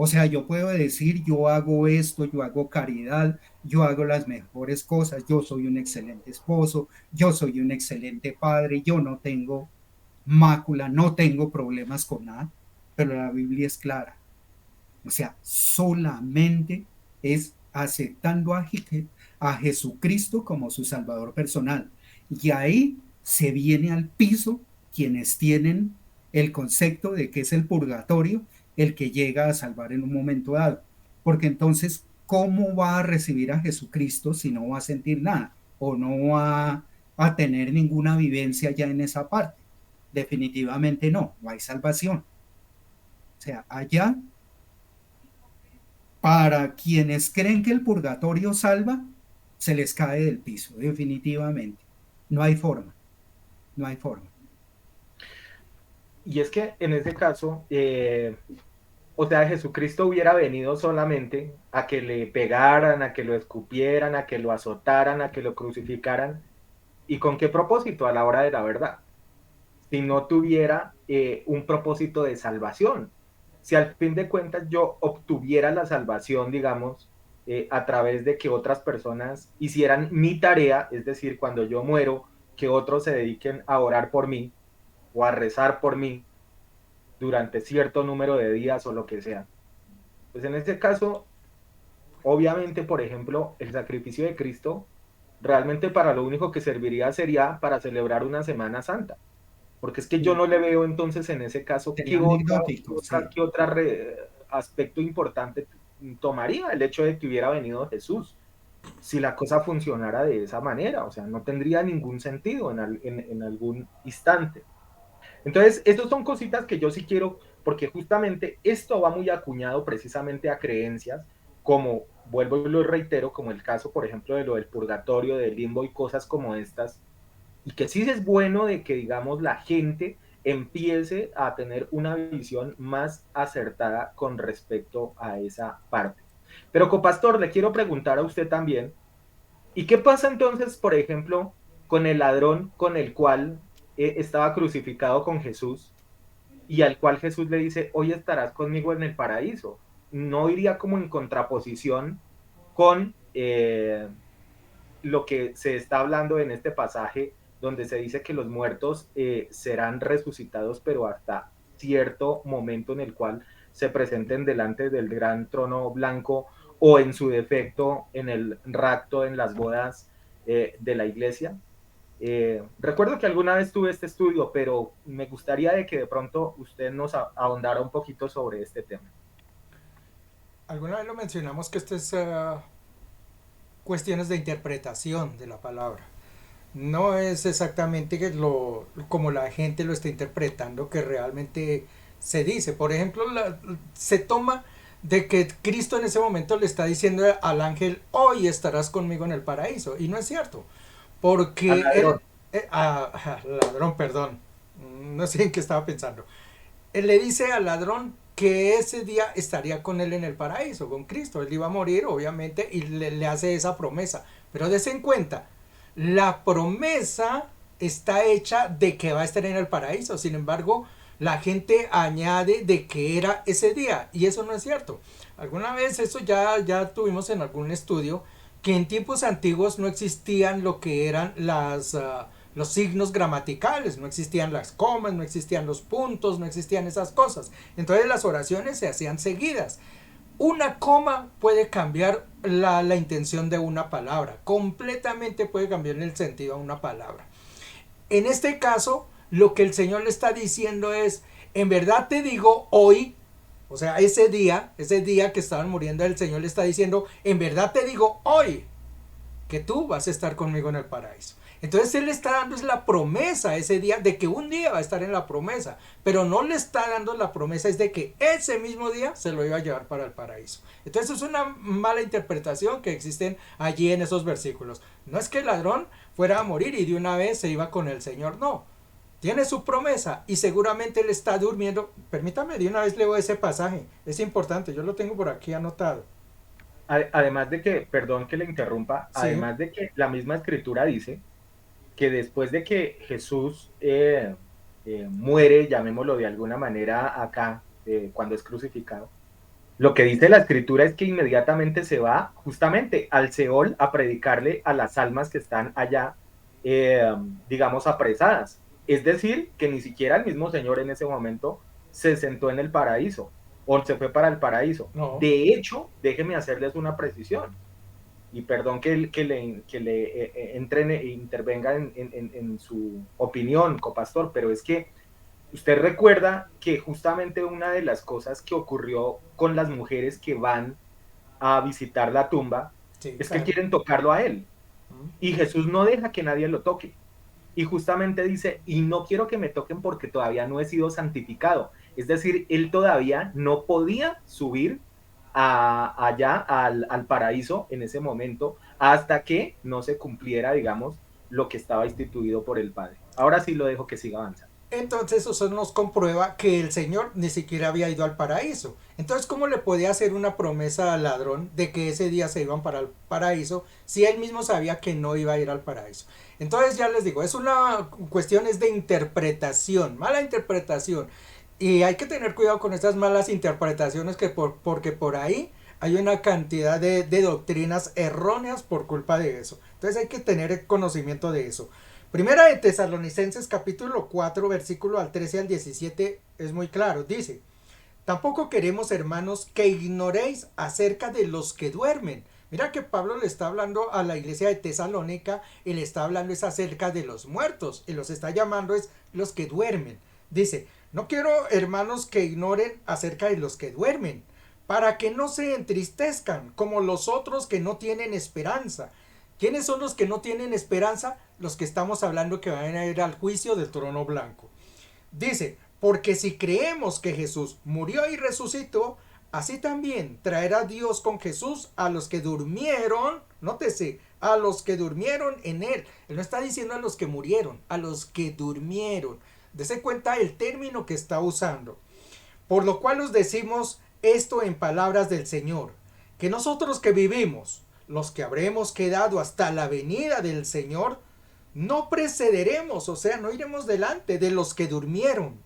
O sea, yo puedo decir, yo hago esto, yo hago caridad, yo hago las mejores cosas, yo soy un excelente esposo, yo soy un excelente padre, yo no tengo mácula, no tengo problemas con nada, pero la Biblia es clara. O sea, solamente es aceptando a Jesucristo como su Salvador personal. Y ahí se viene al piso quienes tienen el concepto de que es el purgatorio el que llega a salvar en un momento dado. Porque entonces, ¿cómo va a recibir a Jesucristo si no va a sentir nada o no va a tener ninguna vivencia ya en esa parte? Definitivamente no, no hay salvación. O sea, allá para quienes creen que el purgatorio salva, se les cae del piso, definitivamente. No hay forma, no hay forma. Y es que en ese caso, o sea, Jesucristo hubiera venido solamente a que le pegaran, a que lo escupieran, a que lo azotaran, a que lo crucificaran. ¿Y con qué propósito? A la hora de la verdad. Si no tuviera un propósito de salvación. Si al fin de cuentas yo obtuviera la salvación, digamos, a través de que otras personas hicieran mi tarea, es decir, cuando yo muero, que otros se dediquen a orar por mí o a rezar por mí durante cierto número de días o lo que sea. Pues en este caso, obviamente, por ejemplo, el sacrificio de Cristo realmente para lo único que serviría sería para celebrar una Semana Santa. Porque es que yo Sí, no le veo entonces en ese caso sería anecdótico, sí. qué otra aspecto importante tomaría el hecho de que hubiera venido Jesús. Si la cosa funcionara de esa manera, o sea, no tendría ningún sentido en algún instante. Entonces, estas son cositas que yo sí quiero, porque justamente esto va muy acuñado precisamente a creencias, como, vuelvo y lo reitero, como el caso, por ejemplo, de lo del purgatorio, del limbo y cosas como estas, y que sí es bueno de que, digamos, la gente empiece a tener una visión más acertada con respecto a esa parte. Pero, copastor, le quiero preguntar a usted también, ¿y qué pasa entonces, por ejemplo, con el ladrón con el cual estaba crucificado con Jesús y al cual Jesús le dice, hoy estarás conmigo en el paraíso? ¿No iría como en contraposición con lo que se está hablando en este pasaje donde se dice que los muertos serán resucitados, pero hasta cierto momento en el cual se presenten delante del gran trono blanco o en su defecto en el rapto, en las bodas de la iglesia? Recuerdo que alguna vez tuve este estudio, pero me gustaría de que de pronto usted nos ahondara un poquito sobre este tema. Alguna vez lo mencionamos que esto es cuestiones de interpretación de la palabra. No es exactamente que como la gente lo está interpretando que realmente se dice. Por ejemplo, se toma de que Cristo en ese momento le está diciendo al ángel, hoy estarás conmigo en el paraíso. Y no es cierto, Al porque él, ladrón. ladrón, perdón, no sé en qué estaba pensando. Él le dice al ladrón que ese día estaría con él en el paraíso, con Cristo. Él iba a morir, obviamente, y le hace esa promesa. Pero dése en cuenta, la promesa está hecha de que va a estar en el paraíso. Sin embargo, la gente añade de que era ese día. Y eso no es cierto. Alguna vez eso ya tuvimos en algún estudio que en tiempos antiguos no existían lo que eran los signos gramaticales, no existían las comas, no existían los puntos, no existían esas cosas. Entonces las oraciones se hacían seguidas. Una coma puede cambiar la intención de una palabra, completamente puede cambiar el sentido a una palabra. En este caso, lo que el Señor le está diciendo es, en verdad te digo hoy, o sea, ese día que estaban muriendo, el Señor le está diciendo, en verdad te digo hoy, que tú vas a estar conmigo en el paraíso. Entonces él le está dando es la promesa ese día de que un día va a estar en la promesa, pero no le está dando la promesa es de que ese mismo día se lo iba a llevar para el paraíso. Entonces es una mala interpretación que existen allí en esos versículos. No es que el ladrón fuera a morir y de una vez se iba con el Señor, no. Tiene su promesa y seguramente él está durmiendo. Permítame, de una vez leo ese pasaje. Es importante, yo lo tengo por aquí anotado. Además de que, perdón que le interrumpa, Sí, además de que la misma escritura dice que después de que Jesús muere, llamémoslo de alguna manera acá, cuando es crucificado, Lo que dice la escritura es que inmediatamente se va justamente al Seol a predicarle a las almas que están allá, eh, digamos, apresadas. Es decir, que ni siquiera el mismo Señor en ese momento se sentó en el paraíso o se fue para el paraíso. No. De hecho, déjeme hacerles una precisión y perdón que le entrene e intervenga en su opinión, copastor, pero es que usted recuerda que justamente una de las cosas que ocurrió con las mujeres que van a visitar la tumba Sí, es que claro. quieren tocarlo a él. Mm. Y Jesús no deja que nadie lo toque. Y justamente dice, y no quiero que me toquen porque todavía no he sido santificado. Es decir, él todavía no podía subir allá al paraíso en ese momento hasta que no se cumpliera, digamos, lo que estaba instituido por el Padre. Ahora sí lo dejo que siga avanzando. Entonces eso nos comprueba que el Señor ni siquiera había ido al paraíso. Entonces, ¿cómo le podía hacer una promesa al ladrón de que ese día se iban para el paraíso si él mismo sabía que no iba a ir al paraíso? Entonces, ya les digo, es una cuestión es de interpretación, mala interpretación. Y hay que tener cuidado con estas malas interpretaciones porque por ahí hay una cantidad de doctrinas erróneas por culpa de eso. Entonces hay que tener conocimiento de eso. Primera de Tesalonicenses capítulo 4 versículo al 13 al 17 es muy claro. Dice, tampoco queremos, hermanos, que ignoréis acerca de los que duermen. Mira que Pablo le está hablando a la iglesia de Tesalónica y le está hablando es acerca de los muertos y los está llamando es los que duermen. Dice, no quiero, hermanos, que ignoren acerca de los que duermen, para que no se entristezcan como los otros que no tienen esperanza. ¿Quiénes son los que no tienen esperanza? Los que estamos hablando que van a ir al juicio del trono blanco. Dice, porque si creemos que Jesús murió y resucitó, así también traerá Dios con Jesús a los que durmieron, nótese, a los que durmieron en él. Él no está diciendo a los que murieron, a los que durmieron. Dese cuenta el término que está usando. Por lo cual os decimos esto en palabras del Señor, que nosotros que vivimos, los que habremos quedado hasta la venida del Señor, no precederemos, o sea, no iremos delante de los que durmieron.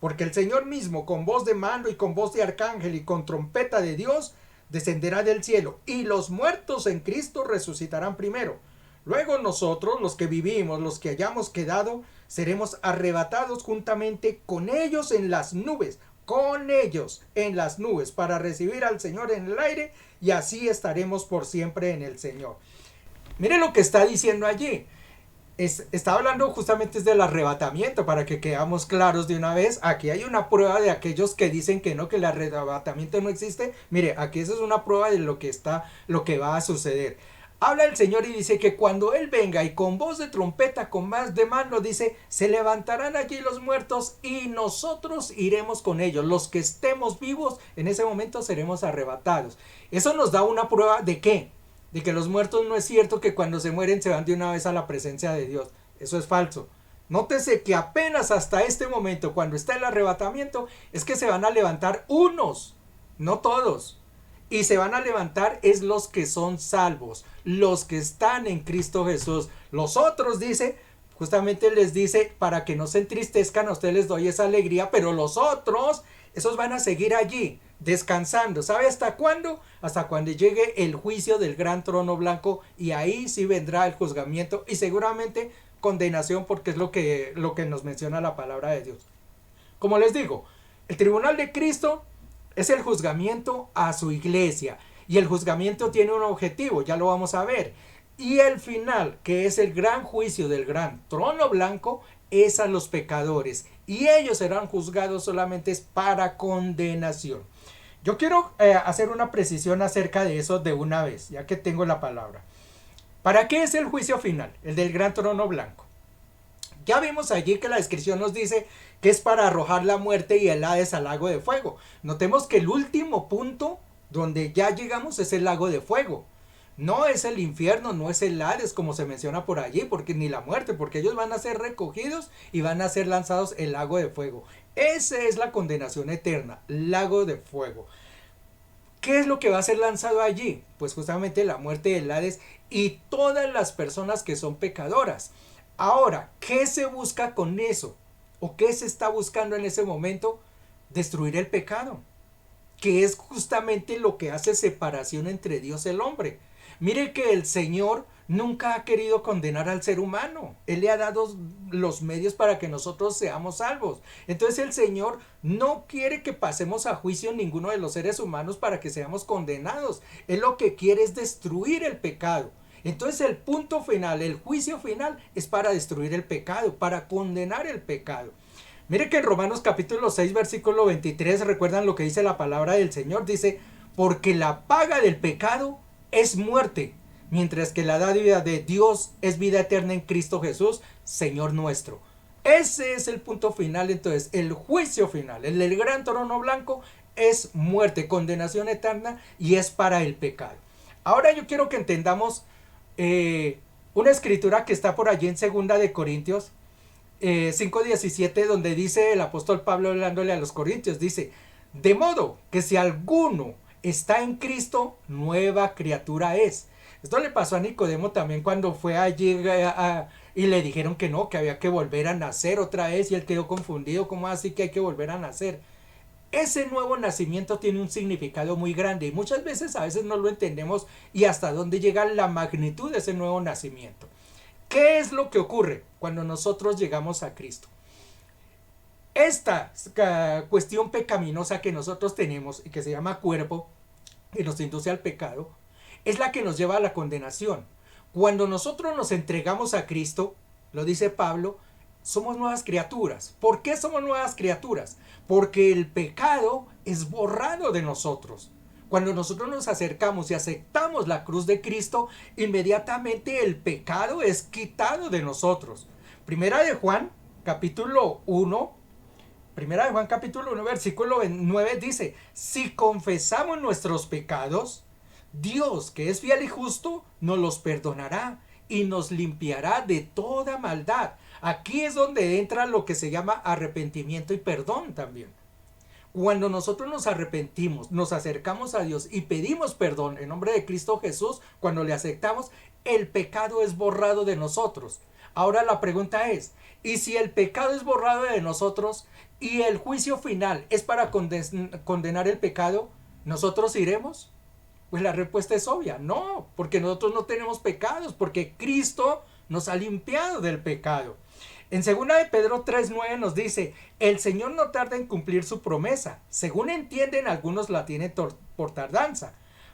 Porque el Señor mismo, con voz de mando y con voz de arcángel y con trompeta de Dios, descenderá del cielo, y los muertos en Cristo resucitarán primero. Luego nosotros, los que vivimos, los que hayamos quedado, seremos arrebatados juntamente con ellos en las nubes, con ellos en las nubes, para recibir al Señor en el aire, y así estaremos por siempre en el Señor. Mire lo que está diciendo allí. Está hablando justamente del arrebatamiento, para que quedamos claros de una vez. Aquí hay una prueba de aquellos que dicen que no, que el arrebatamiento no existe. Mire, aquí eso es una prueba de lo que va a suceder. Habla el Señor y dice que cuando Él venga y con voz de trompeta, con más de mando, dice, se levantarán allí los muertos y nosotros iremos con ellos. Los que estemos vivos en ese momento seremos arrebatados. Eso nos da una prueba de ¿qué? De que los muertos no es cierto que cuando se mueren se van de una vez a la presencia de Dios. Eso es falso. Nótese que apenas hasta este momento, cuando está el arrebatamiento, es que se van a levantar unos, no todos. Y se van a levantar es los que son salvos, los que están en Cristo Jesús. Los otros, dice, justamente les dice, para que no se entristezcan, a ustedes les doy esa alegría, pero los otros, esos van a seguir allí, descansando. ¿Sabe hasta cuándo? Hasta cuando llegue el juicio del gran trono blanco, y ahí sí vendrá el juzgamiento y seguramente condenación, porque es lo que nos menciona la palabra de Dios. Como les digo, el tribunal de Cristo es el juzgamiento a su iglesia, y el juzgamiento tiene un objetivo, ya lo vamos a ver. Y el final, que es el gran juicio del gran trono blanco, es a los pecadores, y ellos serán juzgados solamente para condenación. Yo quiero hacer una precisión acerca de eso de una vez, ya que tengo la palabra. ¿Para qué es el juicio final, el del gran trono blanco? Ya vimos allí que la descripción nos dice que es para arrojar la muerte y el Hades al lago de fuego. Notemos que el último punto donde ya llegamos es el lago de fuego. No es el infierno, no es el Hades como se menciona por allí, porque ni la muerte, porque ellos van a ser recogidos y van a ser lanzados el lago de fuego. Esa es la condenación eterna, lago de fuego. ¿Qué es lo que va a ser lanzado allí? Pues justamente la muerte del Hades y todas las personas que son pecadoras. Ahora, ¿qué se busca con eso? ¿O qué se está buscando en ese momento? Destruir el pecado. que es justamente lo que hace separación entre Dios y el hombre. Mire que el Señor nunca ha querido condenar al ser humano. Él le ha dado los medios para que nosotros seamos salvos. Entonces el Señor no quiere que pasemos a juicio ninguno de los seres humanos para que seamos condenados. Él lo que quiere es destruir el pecado. Entonces el punto final, el juicio final, es para destruir el pecado, para condenar el pecado. Mire que en Romanos capítulo 6, versículo 23, recuerdan lo que dice la palabra del Señor. Dice, porque la paga del pecado es muerte, mientras que la dádiva de Dios es vida eterna en Cristo Jesús, Señor nuestro. Ese es el punto final. Entonces, el juicio final, el del gran trono blanco, es muerte, condenación eterna, y es para el pecado. Ahora yo quiero que entendamos una escritura que está por allí en 2 de Corintios 5:17, donde dice el apóstol Pablo hablándole a los corintios, dice, de modo que si alguno está en Cristo, nueva criatura es. Esto le pasó a Nicodemo también cuando fue allí y le dijeron que no, que había que volver a nacer otra vez, y él quedó confundido, ¿cómo así que hay que volver a nacer? Ese nuevo nacimiento tiene un significado muy grande y muchas veces a veces no lo entendemos y hasta dónde llega la magnitud de ese nuevo nacimiento. ¿Qué es lo que ocurre cuando nosotros llegamos a Cristo? Esta cuestión pecaminosa que nosotros tenemos y que se llama cuerpo, que nos induce al pecado, es la que nos lleva a la condenación. Cuando nosotros nos entregamos a Cristo, lo dice Pablo, somos nuevas criaturas. ¿Por qué somos nuevas criaturas? Porque el pecado es borrado de nosotros. Cuando nosotros nos acercamos y aceptamos la cruz de Cristo, inmediatamente el pecado es quitado de nosotros. Primera de Juan, capítulo 1, versículo 9 dice, si confesamos nuestros pecados, Dios, que es fiel y justo, nos los perdonará y nos limpiará de toda maldad. Aquí es donde entra lo que se llama arrepentimiento y perdón también. Cuando nosotros nos arrepentimos, nos acercamos a Dios y pedimos perdón en nombre de Cristo Jesús, cuando le aceptamos, el pecado es borrado de nosotros. Ahora la pregunta es, ¿y si el pecado es borrado de nosotros y el juicio final es para condenar el pecado, nosotros iremos? Pues la respuesta es obvia, no, porque nosotros no tenemos pecados, porque Cristo nos ha limpiado del pecado. En 2 de Pedro 3:9 nos dice, el Señor no tarda en cumplir su promesa, según entienden algunos la tienen por tardanza.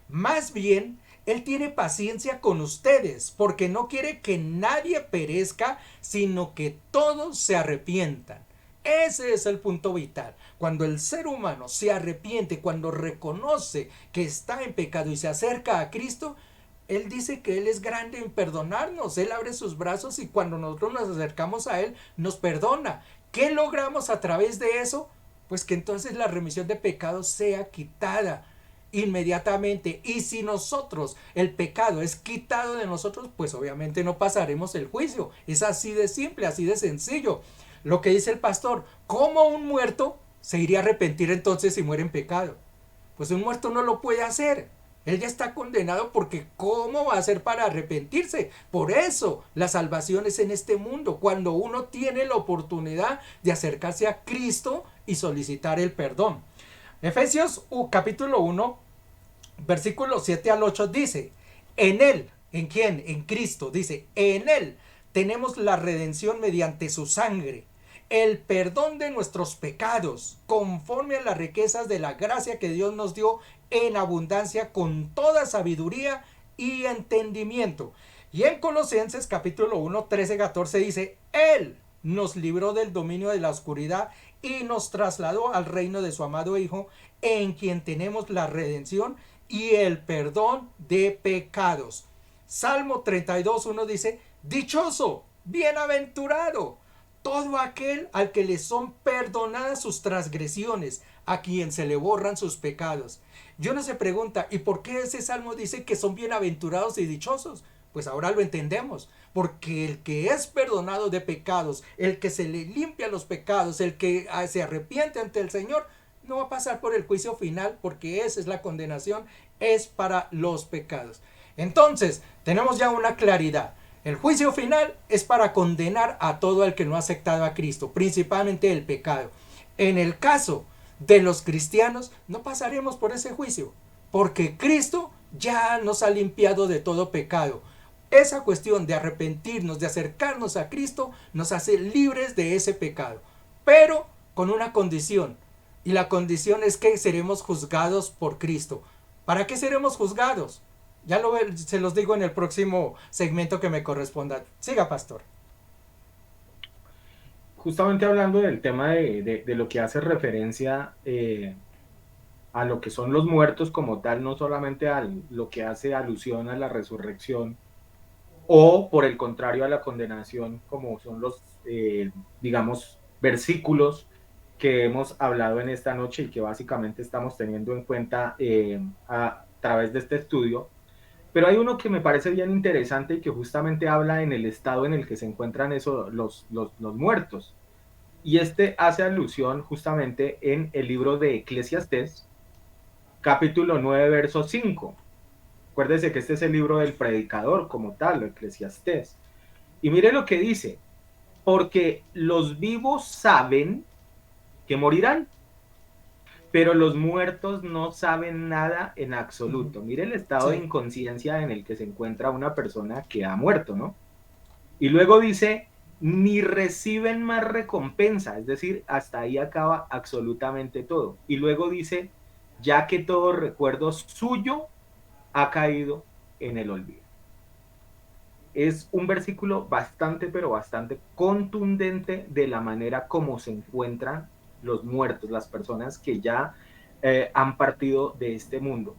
Más bien, Él tiene paciencia con ustedes, porque no quiere que nadie perezca, sino que todos se arrepientan. Ese es el punto vital. Cuando el ser humano se arrepiente, cuando reconoce que está en pecado y se acerca a Cristo, Él dice que Él es grande en perdonarnos. Él abre sus brazos y cuando nosotros nos acercamos a Él, nos perdona. ¿Qué logramos a través de eso? Pues que entonces la remisión de pecados sea quitada inmediatamente. Y si nosotros, el pecado es quitado de nosotros, pues obviamente no pasaremos el juicio. Es así de simple, así de sencillo. Lo que dice el pastor, ¿cómo un muerto se iría a arrepentir entonces si muere en pecado? Pues un muerto no lo puede hacer. Él ya está condenado porque ¿cómo va a hacer para arrepentirse? Por eso la salvación es en este mundo, cuando uno tiene la oportunidad de acercarse a Cristo y solicitar el perdón. Efesios capítulo 1, versículos 7 al 8 dice, en Él, ¿en quién? En Cristo, dice, en Él tenemos la redención mediante su sangre, el perdón de nuestros pecados, conforme a las riquezas de la gracia que Dios nos dio en abundancia con toda sabiduría y entendimiento. Y en Colosenses capítulo 1, 13, 14 dice, Él nos libró del dominio de la oscuridad y nos trasladó al reino de su amado Hijo, en quien tenemos la redención y el perdón de pecados. Salmo 32, 1 dice, dichoso, bienaventurado, todo aquel al que le son perdonadas sus transgresiones, a quien se le borran sus pecados. Y uno se pregunta, ¿y por qué ese salmo dice que son bienaventurados y dichosos? Pues ahora lo entendemos, porque el que es perdonado de pecados, el que se le limpia los pecados, el que se arrepiente ante el Señor, no va a pasar por el juicio final, porque esa es la condenación, es para los pecados. Entonces, tenemos ya una claridad. El juicio final es para condenar a todo el que no ha aceptado a Cristo, principalmente el pecado. En el caso de los cristianos, no pasaremos por ese juicio, porque Cristo ya nos ha limpiado de todo pecado. Esa cuestión de arrepentirnos, de acercarnos a Cristo, nos hace libres de ese pecado, pero con una condición, y la condición es que seremos juzgados por Cristo. ¿Para qué seremos juzgados? Se los digo en el próximo segmento que me corresponda. Siga, pastor. Justamente hablando del tema de lo que hace referencia a lo que son los muertos como tal, no solamente a lo que hace alusión a la resurrección, o por el contrario a la condenación, como son los, digamos, versículos que hemos hablado en esta noche y que básicamente estamos teniendo en cuenta a través de este estudio. Pero hay uno que me parece bien interesante y que justamente habla en el estado en el que se encuentran los muertos. Y este hace alusión justamente en el libro de Eclesiastés, capítulo 9 verso 5. Acuérdese que este es el libro del predicador como tal, Eclesiastés. Y mire lo que dice, porque los vivos saben que morirán, pero los muertos no saben nada en absoluto. Mire el estado de Sí. inconsciencia en el que se encuentra una persona que ha muerto, ¿no? Y luego dice, ni reciben más recompensa, es decir, hasta ahí acaba absolutamente todo. Y luego dice, ya que todo recuerdo suyo ha caído en el olvido. Es un versículo bastante, pero bastante contundente de la manera como se encuentran los muertos, las personas que ya han partido de este mundo.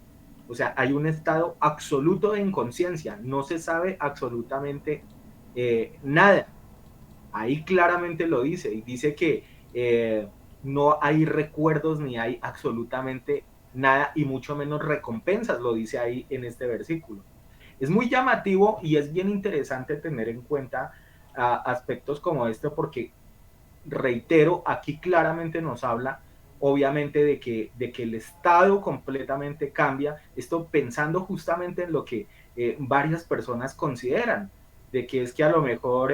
O sea, hay un estado absoluto de inconsciencia, no se sabe absolutamente nada. Ahí claramente lo dice, y dice que no hay recuerdos ni hay absolutamente nada, y mucho menos recompensas, lo dice ahí en este versículo. Es muy llamativo y es bien interesante tener en cuenta aspectos como este porque, reitero, aquí claramente nos habla obviamente de que el estado completamente cambia, esto pensando justamente en lo que varias personas consideran, de que es que a lo mejor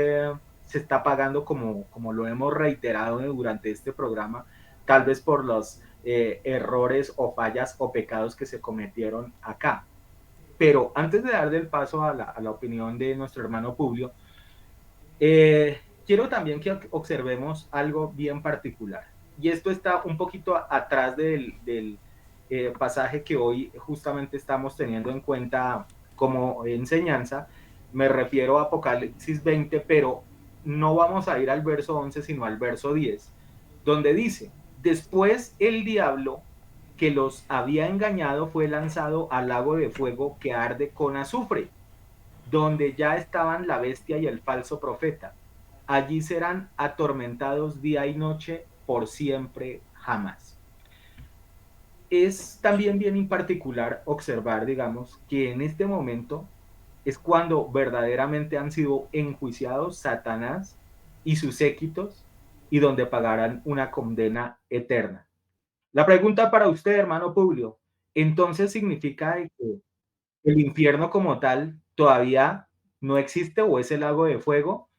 se está pagando como lo hemos reiterado durante este programa, tal vez por los errores o fallas o pecados que se cometieron acá. Pero antes de darle el paso a la opinión de nuestro hermano Publio, quiero también que observemos algo bien particular. Y esto está un poquito atrás del pasaje que hoy justamente estamos teniendo en cuenta como enseñanza. Me refiero a Apocalipsis 20, pero no vamos a ir al verso 11, sino al verso 10, donde dice, después el diablo que los había engañado fue lanzado al lago de fuego que arde con azufre, donde ya estaban la bestia y el falso profeta. Allí serán atormentados día y noche por siempre jamás. Es también bien particular observar, digamos, que en este momento es cuando verdaderamente han sido enjuiciados Satanás y sus séquitos y donde pagarán una condena eterna. La pregunta para usted, hermano Publio, entonces significa que el infierno como tal todavía no existe o es el lago de fuego.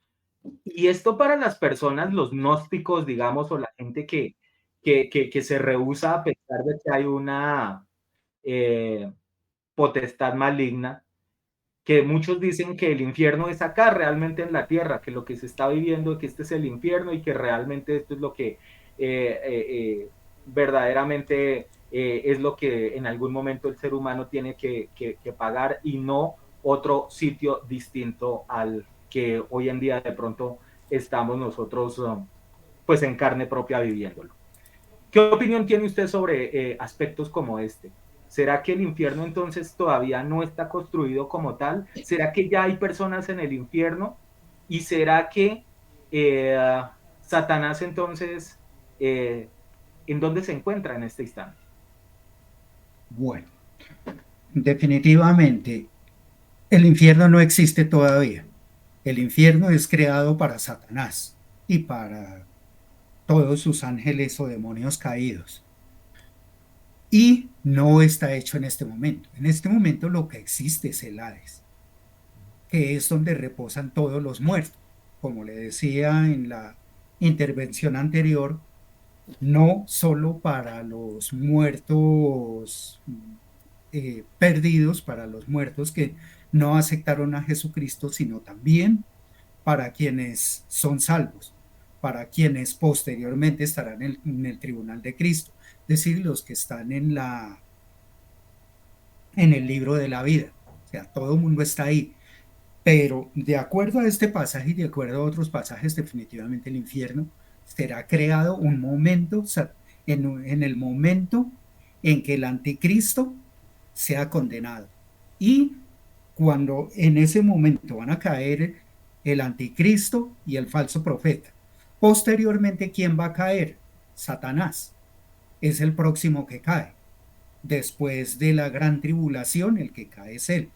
Y esto para las personas, los gnósticos, digamos, o la gente que se rehúsa a pensar de que hay una eh, potestad maligna, que muchos dicen que el infierno es acá realmente en la tierra, que lo que se está viviendo, que este es el infierno y que realmente esto es lo que verdaderamente es lo que en algún momento el ser humano tiene que pagar y no otro sitio distinto al que hoy en día de pronto estamos nosotros pues en carne propia viviéndolo. ¿Qué opinión tiene usted sobre aspectos como este? ¿Será que el infierno entonces todavía no está construido como tal? ¿Será que ya hay personas en el infierno? ¿Y será que eh, Satanás entonces, en dónde se encuentra en este instante? Bueno, definitivamente el infierno no existe todavía. El infierno es creado para Satanás y para todos sus ángeles o demonios caídos. Y no está hecho en este momento. En este momento lo que existe es el Hades, que es donde reposan todos los muertos. Como le decía en la intervención anterior, no solo para los muertos perdidos, para los muertos que no aceptaron a Jesucristo, sino también para quienes son salvos, para quienes posteriormente estarán en el tribunal de Cristo, es decir, los que están en el libro de la vida. O sea, todo el mundo está ahí. Pero de acuerdo a este pasaje y de acuerdo a otros pasajes, definitivamente el infierno será creado un momento, en el momento en que el anticristo sea condenado. Y cuando en ese momento van a caer el anticristo y el falso profeta. Posteriormente, ¿quién va a caer? Satanás. Es el próximo que cae. Después de la gran tribulación, el que cae es él.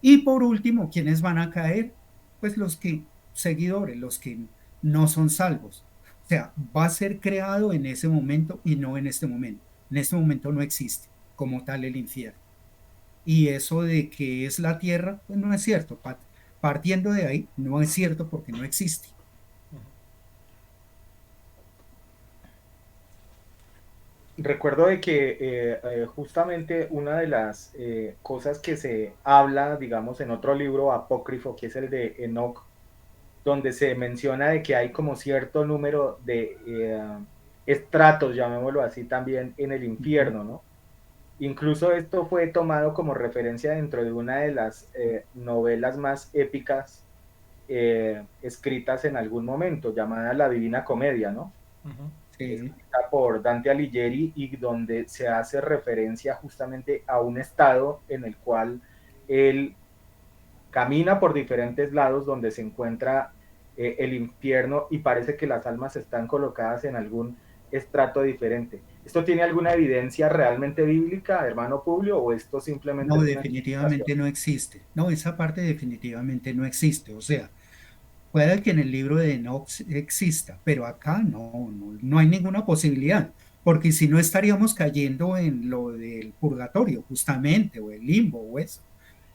Y por último, ¿quiénes van a caer? Pues los que, seguidores, los que no son salvos. O sea, va a ser creado en ese momento y no en este momento. En este momento no existe como tal el infierno. Y eso de que es la tierra, pues no es cierto. Partiendo de ahí, no es cierto porque no existe. Recuerdo de que justamente una de las cosas que se habla, digamos, en otro libro apócrifo, que es el de Enoch, donde se menciona de que hay como cierto número de estratos, llamémoslo así, también en el Ujú. infierno, ¿no? Incluso esto fue tomado como referencia dentro de una de las novelas más épicas escritas en algún momento, llamada La Divina Comedia, ¿no? Ujú. Sí, Escrita por Dante Alighieri y donde se hace referencia justamente a un estado en el cual él camina por diferentes lados donde se encuentra el infierno y parece que las almas están colocadas en algún estrato diferente. ¿Esto tiene alguna evidencia realmente bíblica, hermano Publio, o esto simplemente no, es una explicación? definitivamente no existe. No, esa parte definitivamente no existe. O sea, puede que en el libro de Enoch exista, pero acá no hay ninguna posibilidad, porque si no estaríamos cayendo en lo del purgatorio, justamente, o el limbo, o eso,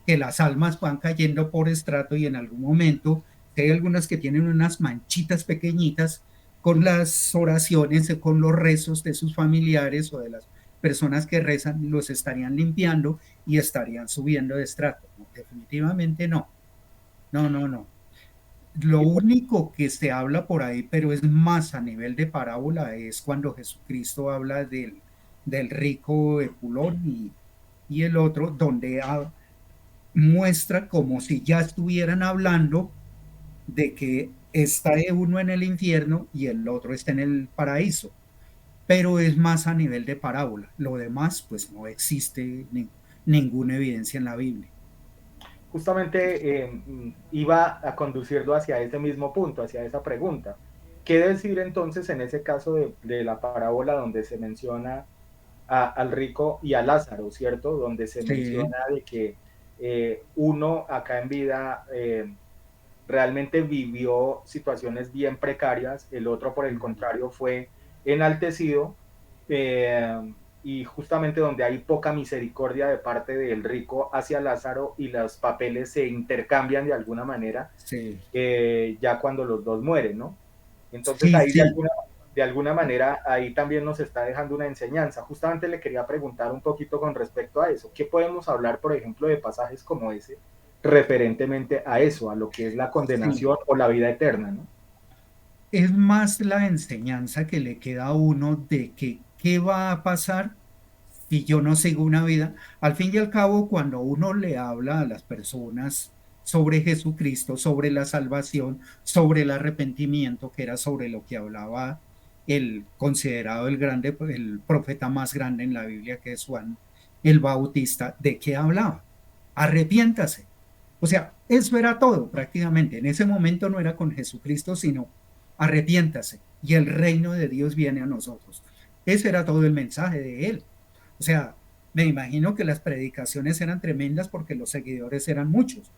que las almas van cayendo por estrato y en algún momento, hay algunas que tienen unas manchitas pequeñitas con las oraciones, con los rezos de sus familiares o de las personas que rezan, los estarían limpiando y estarían subiendo de estrato. No, definitivamente no, no. Lo Y pues, único que se habla por ahí, pero es más a nivel de parábola, es cuando Jesucristo habla del rico Epulón y el otro, donde muestra como si ya estuvieran hablando de que está uno en el infierno y el otro está en el paraíso, pero es más a nivel de parábola. Lo demás, pues no existe ninguna evidencia en la Biblia. justamente iba a conducirlo hacia ese mismo punto, hacia esa pregunta. ¿Qué decir entonces en ese caso de la parábola donde se menciona al rico y a Lázaro, ¿cierto? Donde se Sí, menciona de que uno acá en vida realmente vivió situaciones bien precarias, el otro por el contrario fue enaltecido y justamente donde hay poca misericordia de parte del rico hacia Lázaro y los papeles se intercambian de alguna manera sí, ya cuando los dos mueren, ¿no? Entonces sí, ahí sí. de alguna manera ahí también nos está dejando una enseñanza. Justamente le quería preguntar un poquito con respecto a eso. ¿Qué podemos hablar, por ejemplo, de pasajes como ese referentemente a eso, a lo que es la Sí. condenación o la vida eterna, ¿no? Es más la enseñanza que le queda a uno de que qué va a pasar si yo no sigo una vida. Al fin y al cabo, cuando uno le habla a las personas sobre Jesucristo, sobre la salvación, sobre el arrepentimiento, que era sobre lo que hablaba el considerado el grande, el profeta más grande en la Biblia, que es Juan el Bautista, ¿de qué hablaba? Arrepiéntase. O sea, eso era todo prácticamente. En ese momento no era con Jesucristo, sino arrepiéntase y el reino de Dios viene a nosotros. Ese era todo el mensaje de él. O sea, me imagino que las predicaciones eran tremendas porque los seguidores eran muchos,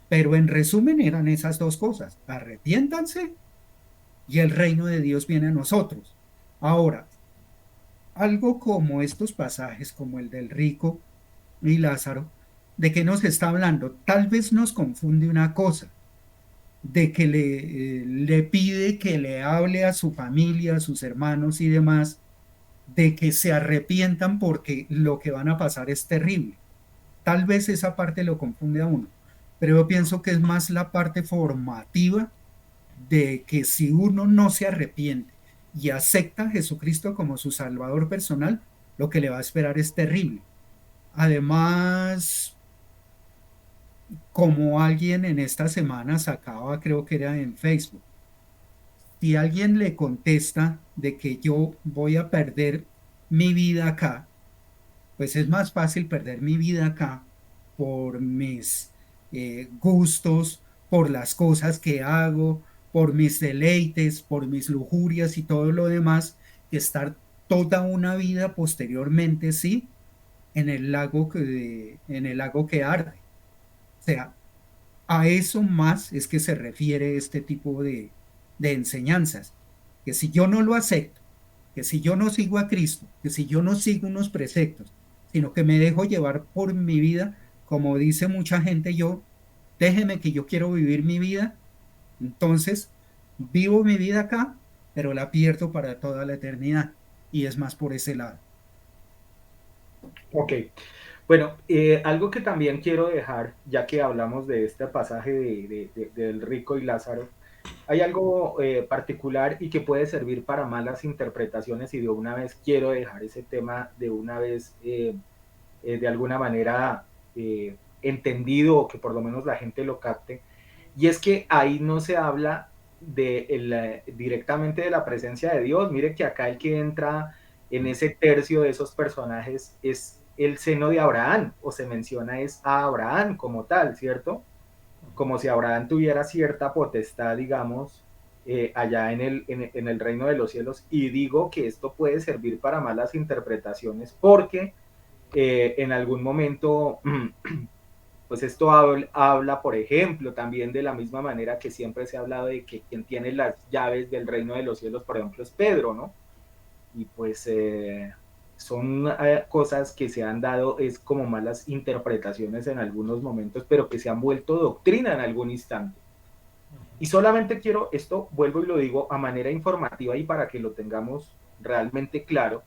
pero en resumen eran esas dos cosas, arrepiéntanse y el reino de Dios viene a nosotros. Ahora, algo como estos pasajes, como el del rico y Lázaro, ¿de qué nos está hablando? Tal vez nos confunde una cosa. de que le pide que le hable a su familia, a sus hermanos y demás, de que se arrepientan porque lo que van a pasar es terrible. Tal vez esa parte lo confunde a uno, pero yo pienso que es más la parte formativa de que si uno no se arrepiente y acepta a Jesucristo como su Salvador personal, lo que le va a esperar es terrible. Además, como alguien en esta semana sacaba, creo que era en Facebook, si alguien le contesta de que yo voy a perder mi vida acá, pues es más fácil perder mi vida acá por mis gustos, por las cosas que hago, por mis deleites, por mis lujurias y todo lo demás, que estar toda una vida posteriormente, sí, en el lago que arde. O sea, a eso más es que se refiere este tipo de enseñanzas, que si yo no lo acepto, que si yo no sigo a Cristo, que si yo no sigo unos preceptos, sino que me dejo llevar por mi vida, como dice mucha gente, yo, déjeme que yo quiero vivir mi vida, entonces vivo mi vida acá, pero la pierdo para toda la eternidad. Y es más por ese lado. Ok, bueno, algo que también quiero dejar, ya que hablamos de este pasaje del rico y Lázaro, hay algo particular y que puede servir para malas interpretaciones y de una vez quiero dejar ese tema de una vez de alguna manera entendido o que por lo menos la gente lo capte. Y es que ahí no se habla directamente de la presencia de Dios. Mire que acá el que entra en ese tercio de esos personajes es el seno de Abraham, o se menciona es a Abraham como tal, ¿cierto? Como si Abraham tuviera cierta potestad, digamos, allá en el reino de los cielos. Y digo que esto puede servir para malas interpretaciones porque en algún momento pues esto habla, por ejemplo, también de la misma manera que siempre se ha hablado de que quien tiene las llaves del reino de los cielos, por ejemplo, es Pedro, ¿no? Y pues son cosas que se han dado, es como malas interpretaciones en algunos momentos, pero que se han vuelto doctrina en algún instante. Y solamente quiero, esto vuelvo y lo digo a manera informativa y para que lo tengamos realmente claro,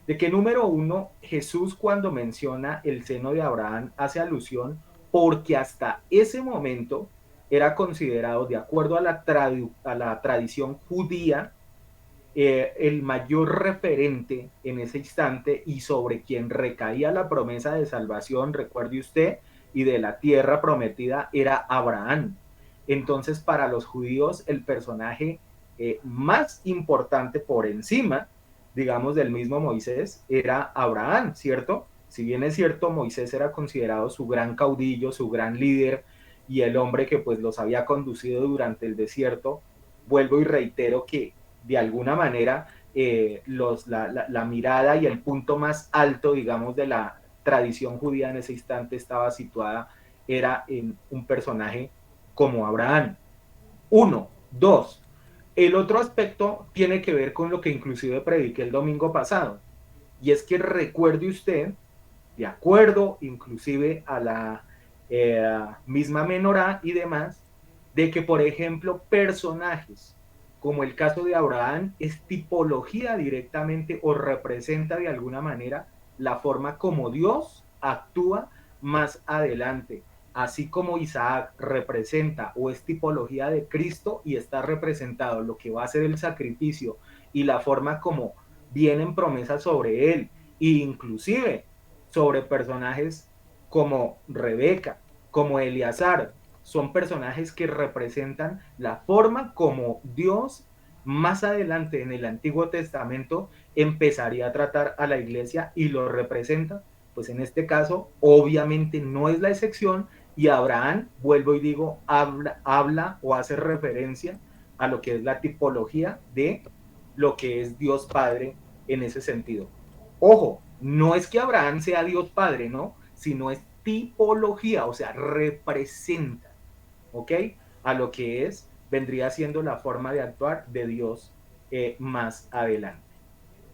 de que número uno, Jesús cuando menciona el seno de Abraham hace alusión porque hasta ese momento era considerado, de acuerdo a a la tradición judía, el mayor referente en ese instante y sobre quien recaía la promesa de salvación, recuerde usted, y de la tierra prometida era Abraham. Entonces, para los judíos, el personaje más importante por encima, digamos, del mismo Moisés, era Abraham, ¿cierto? Si bien es cierto, Moisés era considerado su gran caudillo, su gran líder y el hombre que pues los había conducido durante el desierto, vuelvo y reitero que de alguna manera la mirada y el punto más alto, digamos, de la tradición judía en ese instante estaba situada, era en un personaje como Abraham. Uno, dos. El otro aspecto tiene que ver con lo que inclusive prediqué el domingo pasado, y es que recuerde usted, de acuerdo inclusive a la misma menorá y demás, de que, por ejemplo, personajes como el caso de Abraham es tipología directamente o representa de alguna manera la forma como Dios actúa más adelante, así como Isaac representa o es tipología de Cristo y está representado lo que va a ser el sacrificio y la forma como vienen promesas sobre él, e inclusive sobre personajes como Rebeca, como Eleazar, son personajes que representan la forma como Dios más adelante en el Antiguo Testamento empezaría a tratar a la iglesia y lo representa, pues en este caso obviamente no es la excepción y Abraham, vuelvo y digo, habla o hace referencia a lo que es la tipología de lo que es Dios Padre en ese sentido. Ojo, no es que Abraham sea Dios Padre, ¿no? Sino es tipología, o sea, representa, ¿ok? A lo que es, vendría siendo la forma de actuar de Dios más adelante.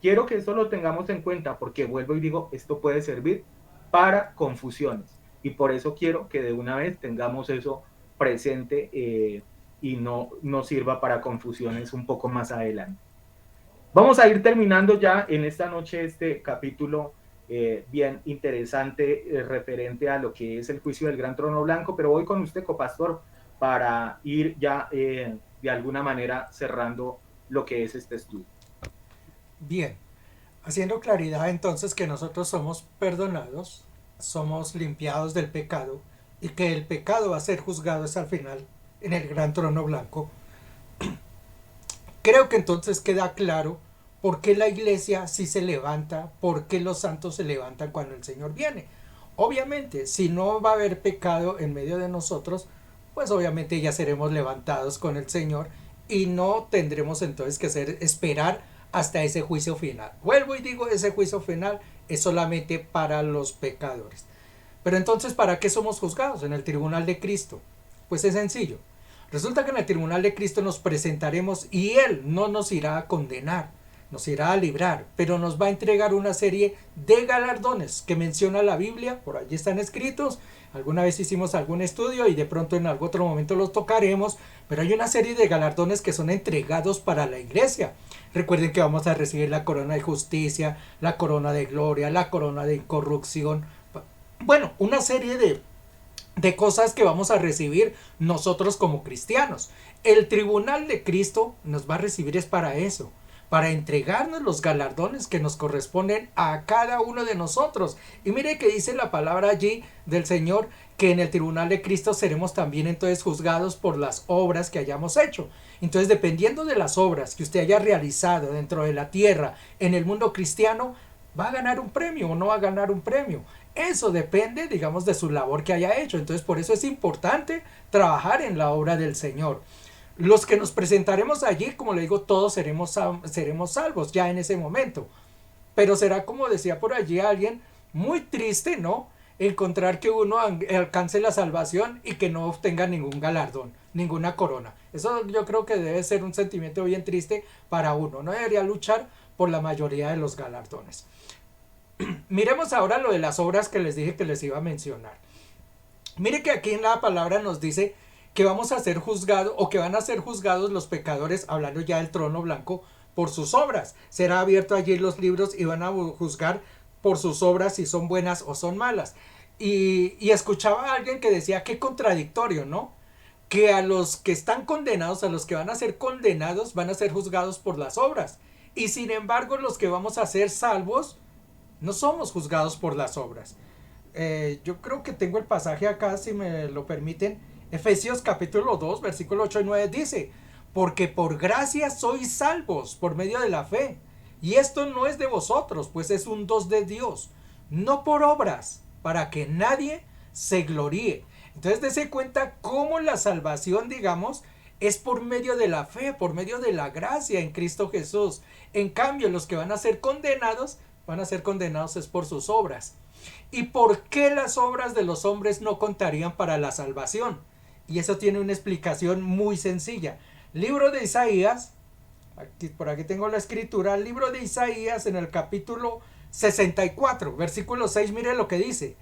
Quiero que esto lo tengamos en cuenta porque vuelvo y digo, esto puede servir para confusiones y por eso quiero que de una vez tengamos eso presente y no sirva para confusiones un poco más adelante. Vamos a ir terminando ya en esta noche este capítulo bien interesante referente a lo que es el juicio del gran trono blanco, pero voy con usted, copastor, para ir ya de alguna manera cerrando lo que es este estudio. Bien, haciendo claridad entonces que nosotros somos perdonados, somos limpiados del pecado y que el pecado va a ser juzgado hasta el final en el gran trono blanco. Creo que entonces queda claro por qué la iglesia sí se levanta, por qué los santos se levantan cuando el Señor viene. Obviamente, si no va a haber pecado en medio de nosotros, pues obviamente ya seremos levantados con el Señor y no tendremos entonces que esperar hasta ese juicio final. Vuelvo y digo, ese juicio final es solamente para los pecadores. Pero entonces, ¿para qué somos juzgados en el tribunal de Cristo? Pues es sencillo. Resulta que en el tribunal de Cristo nos presentaremos y Él no nos irá a condenar, nos irá a librar, pero nos va a entregar una serie de galardones que menciona la Biblia, por allí están escritos. Alguna vez hicimos algún estudio y de pronto en algún otro momento los tocaremos, pero hay una serie de galardones que son entregados para la iglesia. Recuerden que vamos a recibir la corona de justicia, la corona de gloria, la corona de incorrupción. Bueno, una serie de cosas que vamos a recibir nosotros como cristianos. El tribunal de Cristo nos va a recibir es para eso, para entregarnos los galardones que nos corresponden a cada uno de nosotros. Y mire que dice la palabra allí del Señor que en el tribunal de Cristo seremos también entonces juzgados por las obras que hayamos hecho. Entonces, dependiendo de las obras que usted haya realizado dentro de la tierra, en el mundo cristiano, va a ganar un premio o no va a ganar un premio. Eso depende, digamos, de su labor que haya hecho. Entonces, por eso es importante trabajar en la obra del Señor. Los que nos presentaremos allí, como le digo, todos seremos salvos ya en ese momento. Pero será, como decía por allí alguien, muy triste, ¿no? Encontrar que uno alcance la salvación y que no obtenga ningún galardón, ninguna corona. Eso yo creo que debe ser un sentimiento bien triste para uno. No debería luchar por la mayoría de los galardones. Miremos ahora lo de las obras que les dije que les iba a mencionar. Mire que aquí en la palabra nos dice que vamos a ser juzgados o que van a ser juzgados los pecadores, hablando ya del trono blanco, por sus obras. Será abierto allí los libros y van a juzgar por sus obras si son buenas o son malas. Y escuchaba a alguien que decía, qué contradictorio, ¿no? Que a los que están condenados, a los que van a ser condenados, van a ser juzgados por las obras. Y sin embargo, los que vamos a ser salvos, no somos juzgados por las obras. Yo creo que tengo el pasaje acá, si me lo permiten. Efesios capítulo 2, versículo 8 y 9 dice, porque por gracia sois salvos por medio de la fe. Y esto no es de vosotros, pues es un don de Dios, no por obras, para que nadie se gloríe. Entonces dése cuenta cómo la salvación, digamos, es por medio de la fe, por medio de la gracia en Cristo Jesús. En cambio, los que van a ser condenados es por sus obras. ¿Y por qué las obras de los hombres no contarían para la salvación? Y eso tiene una explicación muy sencilla. Libro de Isaías, por aquí tengo la escritura, libro de Isaías en el capítulo 64, versículo 6, mire lo que dice.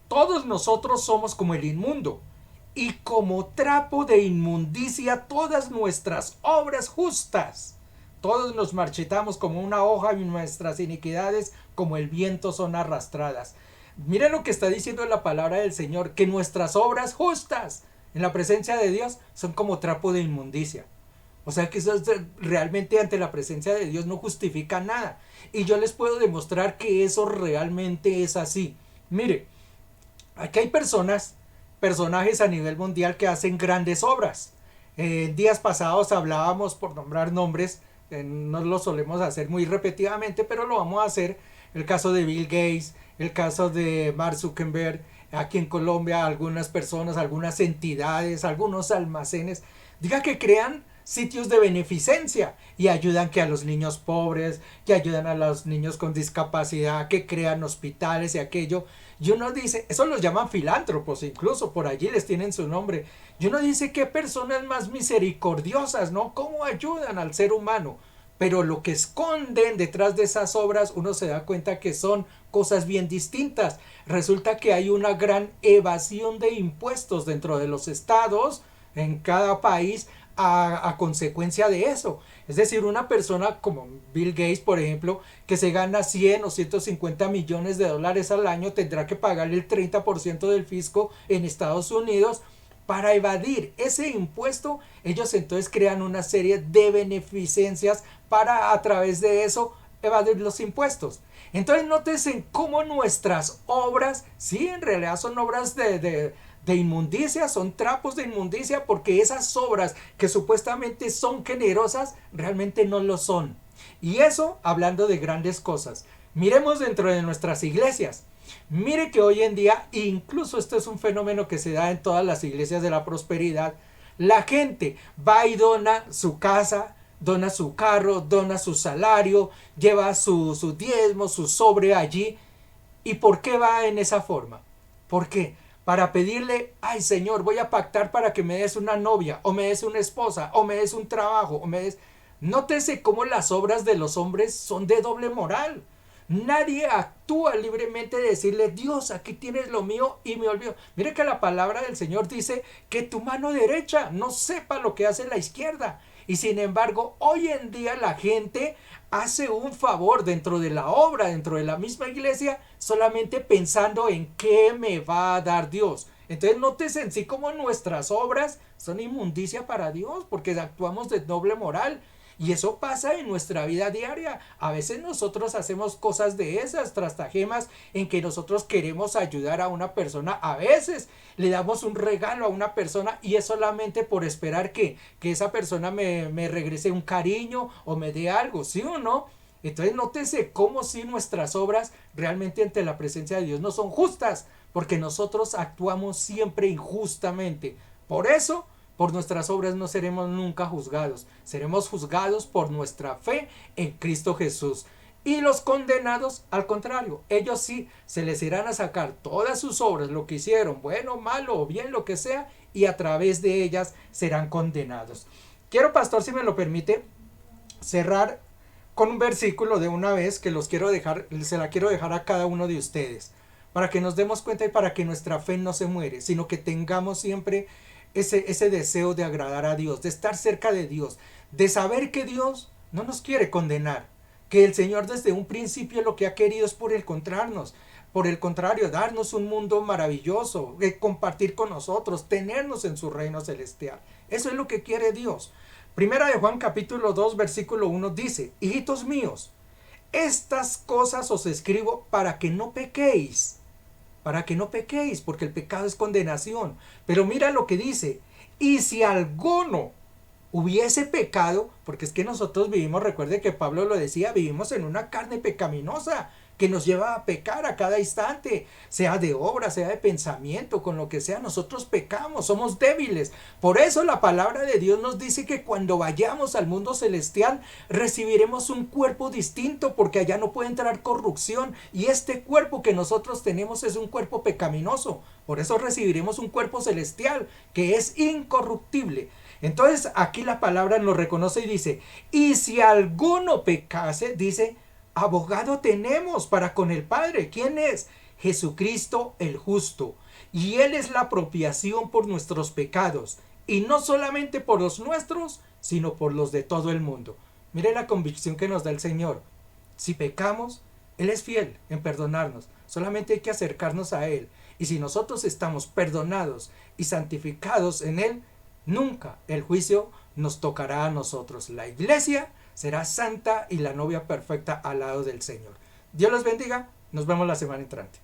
Todos nosotros somos como el inmundo, y como trapo de inmundicia todas nuestras obras justas. Todos nos marchitamos como una hoja y nuestras iniquidades como el viento son arrastradas. Mire lo que está diciendo la palabra del Señor, que nuestras obras justas en la presencia de Dios son como trapo de inmundicia. O sea que eso realmente ante la presencia de Dios no justifica nada. Y yo les puedo demostrar que eso realmente es así. Mire, aquí hay personajes a nivel mundial que hacen grandes obras. Días pasados hablábamos, por nombrar nombres, no lo solemos hacer muy repetidamente, pero lo vamos a hacer. El caso de Bill Gates, el caso de Mark Zuckerberg, aquí en Colombia algunas personas, algunas entidades, algunos almacenes, diga que crean sitios de beneficencia y ayudan que a los niños pobres, que ayudan a los niños con discapacidad, que crean hospitales y aquello. Y uno dice, eso los llaman filántropos, incluso por allí les tienen su nombre. Y uno dice, qué personas más misericordiosas, ¿no? ¿Cómo ayudan al ser humano? Pero lo que esconden detrás de esas obras, uno se da cuenta que son cosas bien distintas. Resulta que hay una gran evasión de impuestos dentro de los estados, en cada país a consecuencia de eso. Es decir, una persona como Bill Gates, por ejemplo, que se gana 100 o 150 millones de dólares al año, tendrá que pagar el 30% del fisco en Estados Unidos. Para evadir ese impuesto, ellos entonces crean una serie de beneficencias para a través de eso evadir los impuestos. Entonces nótese cómo nuestras obras, sí, en realidad son obras de inmundicia, son trapos de inmundicia, porque esas obras que supuestamente son generosas, realmente no lo son. Y eso hablando de grandes cosas. Miremos dentro de nuestras iglesias. Mire que hoy en día, incluso esto es un fenómeno que se da en todas las iglesias de la prosperidad, la gente va y dona su casa, dona su carro, dona su salario, lleva su diezmo, su sobre allí. ¿Y por qué va en esa forma? ¿Por qué? Para pedirle, ay Señor, voy a pactar para que me des una novia, o me des una esposa, o me des un trabajo, o me des... Nótese cómo las obras de los hombres son de doble moral. Nadie actúa libremente de decirle, Dios, aquí tienes lo mío y me olvido. Mire que la palabra del Señor dice que tu mano derecha no sepa lo que hace la izquierda. Y sin embargo, hoy en día la gente hace un favor dentro de la obra, dentro de la misma iglesia, solamente pensando en qué me va a dar Dios. Entonces nótese en sí como nuestras obras son inmundicia para Dios, porque actuamos de doble moral. Y eso pasa en nuestra vida diaria. A veces nosotros hacemos cosas de esas, trastagemas, en que nosotros queremos ayudar a una persona. A veces le damos un regalo a una persona y es solamente por esperar que esa persona me regrese un cariño o me dé algo, ¿sí o no? Entonces nótese cómo si nuestras obras realmente ante la presencia de Dios no son justas, porque nosotros actuamos siempre injustamente. Por eso por nuestras obras no seremos nunca juzgados. Seremos juzgados por nuestra fe en Cristo Jesús. Y los condenados, al contrario, ellos sí se les irán a sacar todas sus obras, lo que hicieron, bueno, malo o bien, lo que sea, y a través de ellas serán condenados. Quiero, pastor, si me lo permite, cerrar con un versículo de una vez que los quiero dejar, se la quiero dejar a cada uno de ustedes, para que nos demos cuenta y para que nuestra fe no se muere, sino que tengamos siempre ese deseo de agradar a Dios, de estar cerca de Dios, de saber que Dios no nos quiere condenar, que el Señor desde un principio lo que ha querido es por el contrario, darnos un mundo maravilloso, compartir con nosotros, tenernos en su reino celestial. Eso es lo que quiere Dios. Primera de Juan capítulo 2 versículo 1 dice, hijitos míos, estas cosas os escribo para que no pequéis, porque el pecado es condenación. Pero mira lo que dice, y si alguno hubiese pecado, porque es que nosotros vivimos, recuerde que Pablo lo decía, vivimos en una carne pecaminosa que nos lleva a pecar a cada instante, sea de obra, sea de pensamiento, con lo que sea, nosotros pecamos, somos débiles. Por eso la palabra de Dios nos dice que cuando vayamos al mundo celestial recibiremos un cuerpo distinto, porque allá no puede entrar corrupción, y este cuerpo que nosotros tenemos es un cuerpo pecaminoso. Por eso recibiremos un cuerpo celestial que es incorruptible. Entonces aquí la palabra nos reconoce y dice, y si alguno pecase, dice, abogado tenemos para con el Padre. ¿Quién es? Jesucristo el justo. Y Él es la expiación por nuestros pecados. Y no solamente por los nuestros, sino por los de todo el mundo. Mire la convicción que nos da el Señor. Si pecamos, Él es fiel en perdonarnos. Solamente hay que acercarnos a Él. Y si nosotros estamos perdonados y santificados en Él, nunca el juicio nos tocará a nosotros. La iglesia será santa y la novia perfecta al lado del Señor. Dios los bendiga. Nos vemos la semana entrante.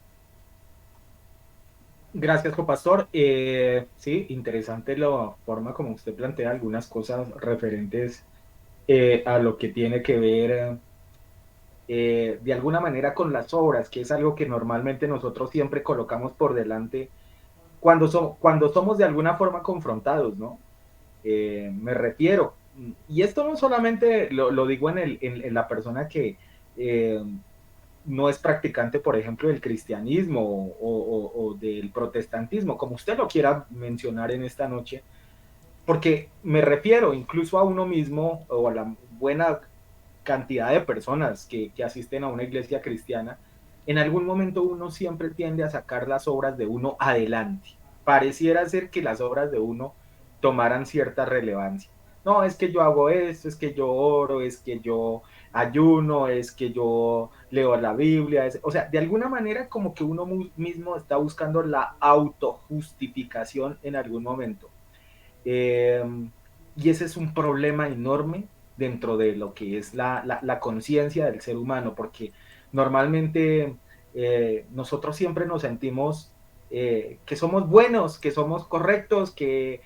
Gracias, copastor. Sí, interesante la forma como usted plantea algunas cosas referentes a lo que tiene que ver de alguna manera con las obras, que es algo que normalmente nosotros siempre colocamos por delante cuando somos de alguna forma confrontados, ¿no? Me refiero, y esto no solamente lo digo en la persona que no es practicante, por ejemplo, del cristianismo o del protestantismo, como usted lo quiera mencionar en esta noche, porque me refiero incluso a uno mismo o a la buena cantidad de personas que asisten a una iglesia cristiana. En algún momento uno siempre tiende a sacar las obras de uno adelante. Pareciera ser que las obras de uno tomaran cierta relevancia. No, es que yo hago esto, es que yo oro, es que yo ayuno, es que yo leo la Biblia, o sea, de alguna manera como que uno mismo está buscando la autojustificación en algún momento. Eh, y ese es un problema enorme dentro de lo que es la conciencia del ser humano, porque normalmente nosotros siempre nos sentimos que somos buenos, que somos correctos, que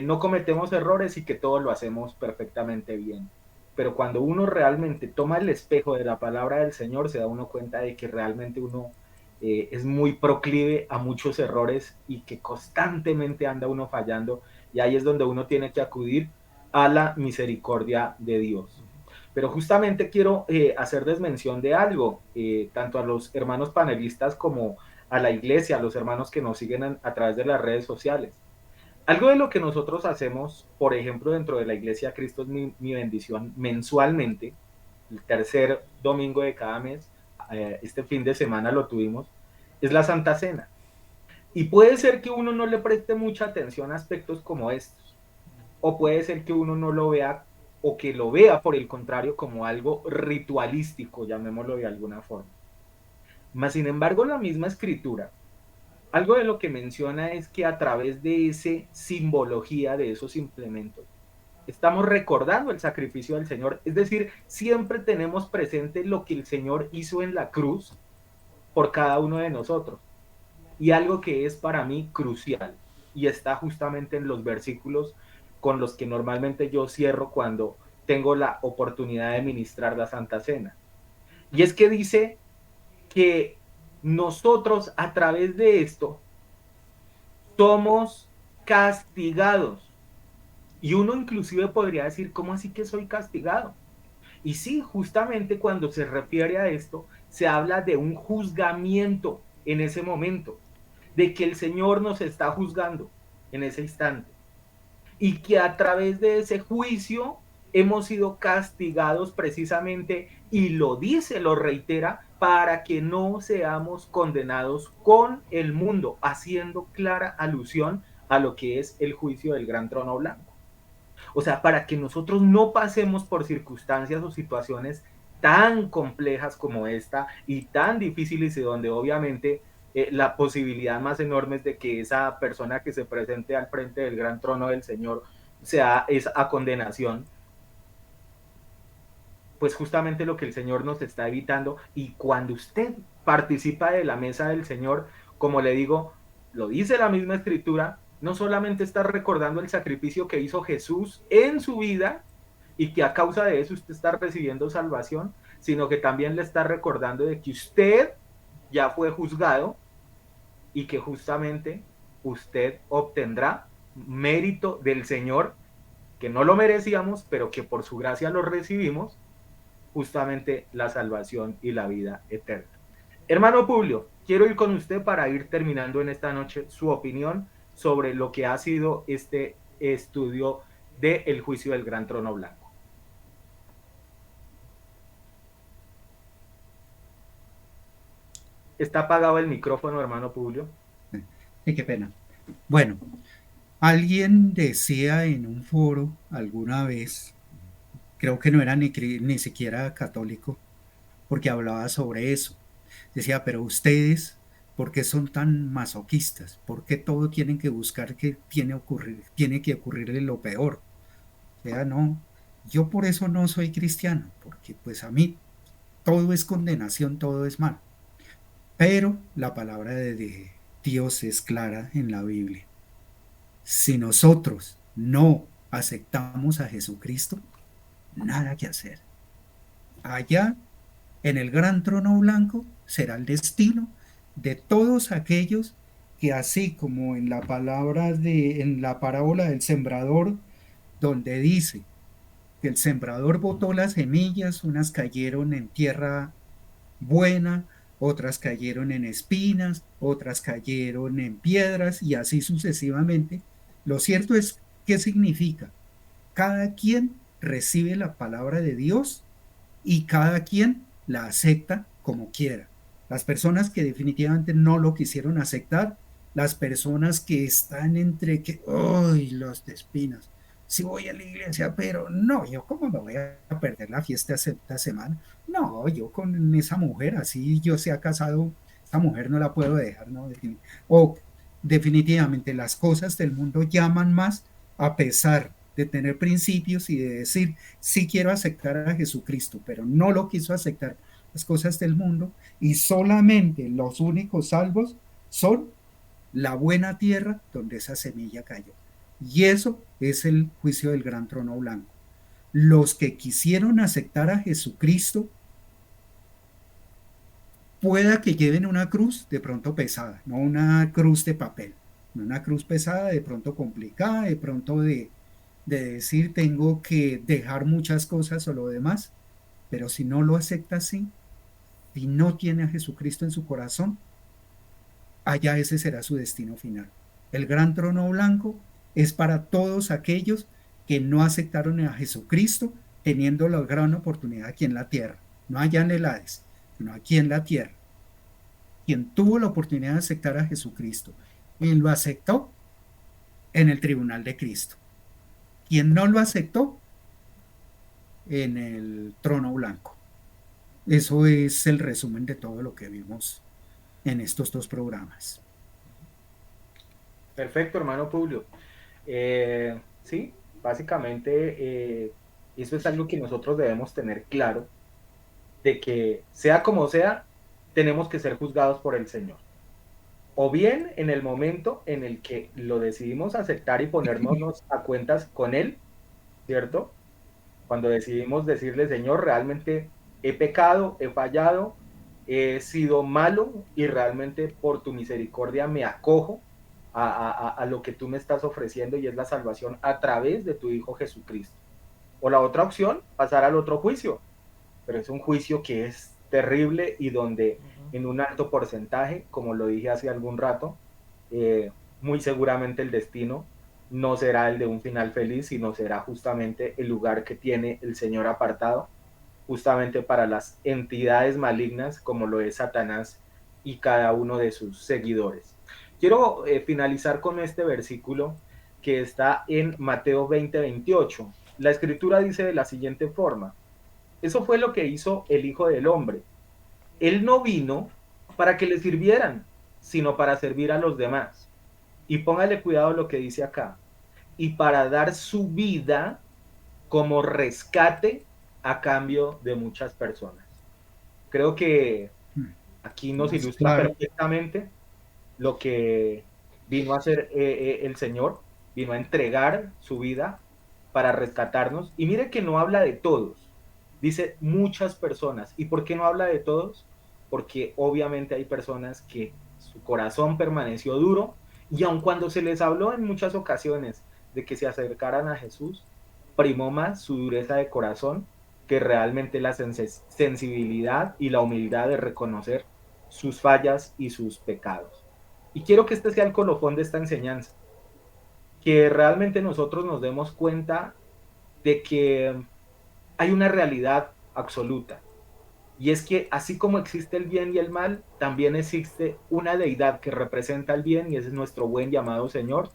no cometemos errores y que todo lo hacemos perfectamente bien. Pero cuando uno realmente toma el espejo de la palabra del Señor, se da uno cuenta de que realmente uno es muy proclive a muchos errores y que constantemente anda uno fallando, y ahí es donde uno tiene que acudir a la misericordia de Dios. Pero justamente quiero hacerles mención de algo, tanto a los hermanos panelistas como a la iglesia, a los hermanos que nos siguen a través de las redes sociales. Algo de lo que nosotros hacemos, por ejemplo, dentro de la iglesia Cristo es mi bendición, mensualmente, el tercer domingo de cada mes, este fin de semana lo tuvimos, es la Santa Cena. Y puede ser que uno no le preste mucha atención a aspectos como estos, o puede ser que uno no lo vea, o que lo vea por el contrario como algo ritualístico, llamémoslo de alguna forma. Mas, sin embargo, la misma escritura, algo de lo que menciona es que a través de esa simbología, de esos implementos, estamos recordando el sacrificio del Señor, es decir, siempre tenemos presente lo que el Señor hizo en la cruz por cada uno de nosotros. Y algo que es para mí crucial, y está justamente en los versículos con los que normalmente yo cierro cuando tengo la oportunidad de ministrar la Santa Cena. Y es que dice que nosotros a través de esto somos castigados. Y uno inclusive podría decir, ¿cómo así que soy castigado? Y sí, justamente cuando se refiere a esto, se habla de un juzgamiento en ese momento, de que el Señor nos está juzgando en ese instante y que a través de ese juicio hemos sido castigados precisamente, y lo dice, lo reitera, para que no seamos condenados con el mundo, haciendo clara alusión a lo que es el juicio del gran trono blanco. O sea, para que nosotros no pasemos por circunstancias o situaciones tan complejas como esta y tan difíciles, y donde obviamente la posibilidad más enorme es de que esa persona que se presente al frente del gran trono del Señor sea es a condenación. Pues justamente lo que el Señor nos está evitando. Y cuando usted participa de la mesa del Señor, como le digo, lo dice la misma escritura, no solamente está recordando el sacrificio que hizo Jesús en su vida y que a causa de eso usted está recibiendo salvación, sino que también le está recordando de que usted ya fue juzgado y que justamente usted obtendrá mérito del Señor, que no lo merecíamos, pero que por su gracia lo recibimos, justamente la salvación y la vida eterna. Hermano Publio, quiero ir con usted para ir terminando en esta noche su opinión sobre lo que ha sido este estudio del juicio del gran trono blanco. Está apagado el micrófono, hermano Publio. Sí, qué pena. Bueno, alguien decía en un foro alguna vez, creo que no era ni siquiera católico, porque hablaba sobre eso. Decía, pero ustedes, ¿por qué son tan masoquistas? ¿Por qué todo tienen que buscar que tiene que ocurrirle lo peor? O sea, no, yo por eso no soy cristiano, porque pues a mí todo es condenación, todo es mal. Pero la palabra de Dios es clara en la Biblia. Si nosotros no aceptamos a Jesucristo, nada que hacer. Allá, en el gran trono blanco, será el destino de todos aquellos que, así como en la en la parábola del sembrador, donde dice que el sembrador botó las semillas, unas cayeron en tierra buena, otras cayeron en espinas, otras cayeron en piedras y así sucesivamente. Lo cierto es, ¿qué significa? Cada quien recibe la palabra de Dios y cada quien la acepta como quiera. Las personas que definitivamente no lo quisieron aceptar, las personas que están entre que, ¡ay, los de espinas! Si voy a la iglesia, pero no, yo cómo me voy a perder la fiesta esta semana. No, yo con esa mujer, así yo sea casado, esa mujer no la puedo dejar, ¿no? O definitivamente las cosas del mundo llaman más a pesar de tener principios y de decir, sí quiero aceptar a Jesucristo, pero no lo quiso aceptar las cosas del mundo y solamente los únicos salvos son la buena tierra donde esa semilla cayó. Y eso es el juicio del gran trono blanco. Los que quisieron aceptar a Jesucristo, pueda que lleven una cruz de pronto pesada, no una cruz de papel, no una cruz pesada, de pronto complicada, de pronto de decir tengo que dejar muchas cosas o lo demás, pero si no lo acepta así, si no tiene a Jesucristo en su corazón, allá ese será su destino final. El gran trono blanco es para todos aquellos que no aceptaron a Jesucristo teniendo la gran oportunidad aquí en la tierra, no allá en el Hades, sino aquí en la tierra. Quien tuvo la oportunidad de aceptar a Jesucristo y lo aceptó en el tribunal de Cristo. Quien no lo aceptó en el trono blanco. Eso es el resumen de todo lo que vimos en estos dos programas. Perfecto, hermano Publio. Sí, básicamente eso es algo que nosotros debemos tener claro, de que sea como sea, tenemos que ser juzgados por el Señor. O bien en el momento en el que lo decidimos aceptar y ponernos a cuentas con Él, ¿cierto? Cuando decidimos decirle, Señor, realmente he pecado, he fallado, he sido malo y realmente por tu misericordia me acojo a lo que tú me estás ofreciendo y es la salvación a través de tu Hijo Jesucristo. O la otra opción, pasar al otro juicio, pero es un juicio que es terrible y donde en un alto porcentaje, como lo dije hace algún rato, muy seguramente el destino no será el de un final feliz, sino será justamente el lugar que tiene el Señor apartado, justamente para las entidades malignas como lo es Satanás y cada uno de sus seguidores. Quiero finalizar con este versículo que está en Mateo 20:28. La escritura dice de la siguiente forma: eso fue lo que hizo el Hijo del Hombre. Él no vino para que le sirvieran, sino para servir a los demás. Y póngale cuidado lo que dice acá. Y para dar su vida como rescate a cambio de muchas personas. Creo que aquí nos Más ilustra claro. perfectamente lo que vino a hacer el Señor. Vino a entregar su vida para rescatarnos. Y mire que no habla de todos, dice muchas personas. ¿Y por qué no habla de todos? Porque obviamente hay personas que su corazón permaneció duro y aun cuando se les habló en muchas ocasiones de que se acercaran a Jesús, primó más su dureza de corazón que realmente la sensibilidad y la humildad de reconocer sus fallas y sus pecados. Y quiero que este sea el colofón de esta enseñanza, que realmente nosotros nos demos cuenta de que hay una realidad absoluta. Y es que así como existe el bien y el mal, también existe una deidad que representa el bien y ese es nuestro buen llamado Señor,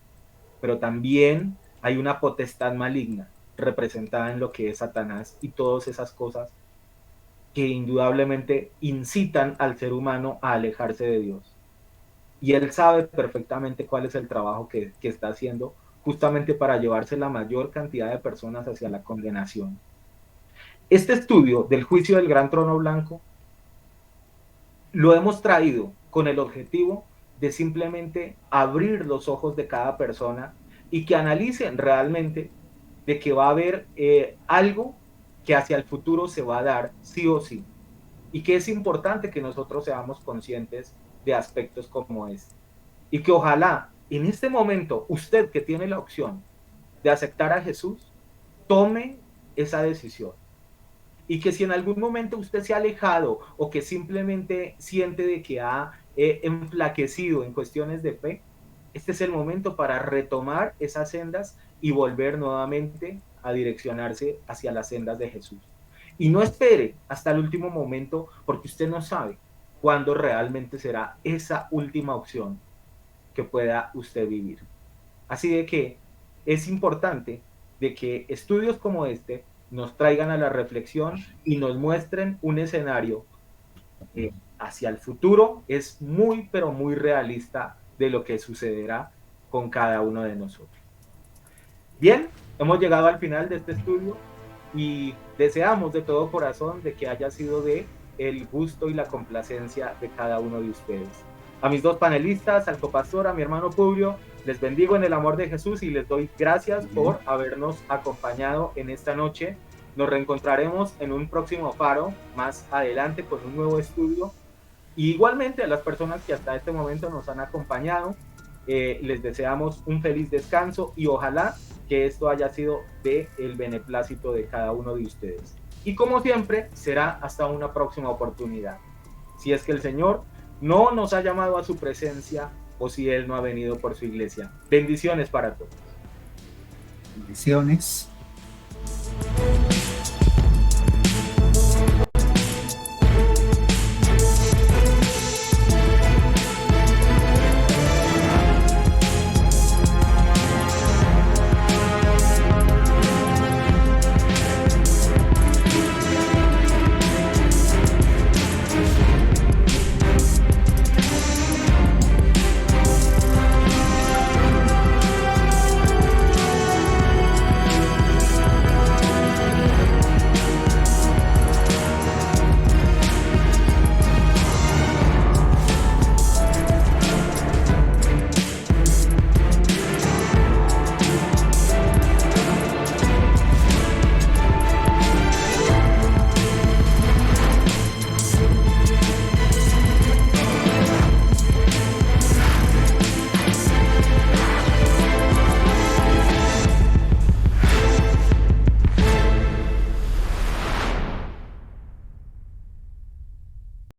pero también hay una potestad maligna representada en lo que es Satanás y todas esas cosas que indudablemente incitan al ser humano a alejarse de Dios. Y él sabe perfectamente cuál es el trabajo que está haciendo justamente para llevarse la mayor cantidad de personas hacia la condenación. Este estudio del juicio del gran trono blanco lo hemos traído con el objetivo de simplemente abrir los ojos de cada persona y que analicen realmente de que va a haber algo que hacia el futuro se va a dar sí o sí y que es importante que nosotros seamos conscientes de aspectos como este y que ojalá en este momento usted que tiene la opción de aceptar a Jesús tome esa decisión y que si en algún momento usted se ha alejado o que simplemente siente de que ha enflaquecido en cuestiones de fe, este es el momento para retomar esas sendas y volver nuevamente a direccionarse hacia las sendas de Jesús. Y no espere hasta el último momento porque usted no sabe cuándo realmente será esa última opción. que pueda usted vivir. Así de que es importante de que estudios como este nos traigan a la reflexión y nos muestren un escenario hacia el futuro. Es muy, pero muy realista de lo que sucederá con cada uno de nosotros. Bien, hemos llegado al final de este estudio y deseamos de todo corazón de que haya sido de el gusto y la complacencia de cada uno de ustedes. A mis dos panelistas, al copastor, a mi hermano Publio, les bendigo en el amor de Jesús y les doy gracias por habernos acompañado en esta noche. Nos reencontraremos en un próximo faro más adelante con un nuevo estudio. Y igualmente a las personas que hasta este momento nos han acompañado, les deseamos un feliz descanso y ojalá que esto haya sido de el beneplácito de cada uno de ustedes. Y como siempre, será hasta una próxima oportunidad. Si es que el Señor no nos ha llamado a su presencia o si Él no ha venido por su iglesia. Bendiciones para todos. Bendiciones.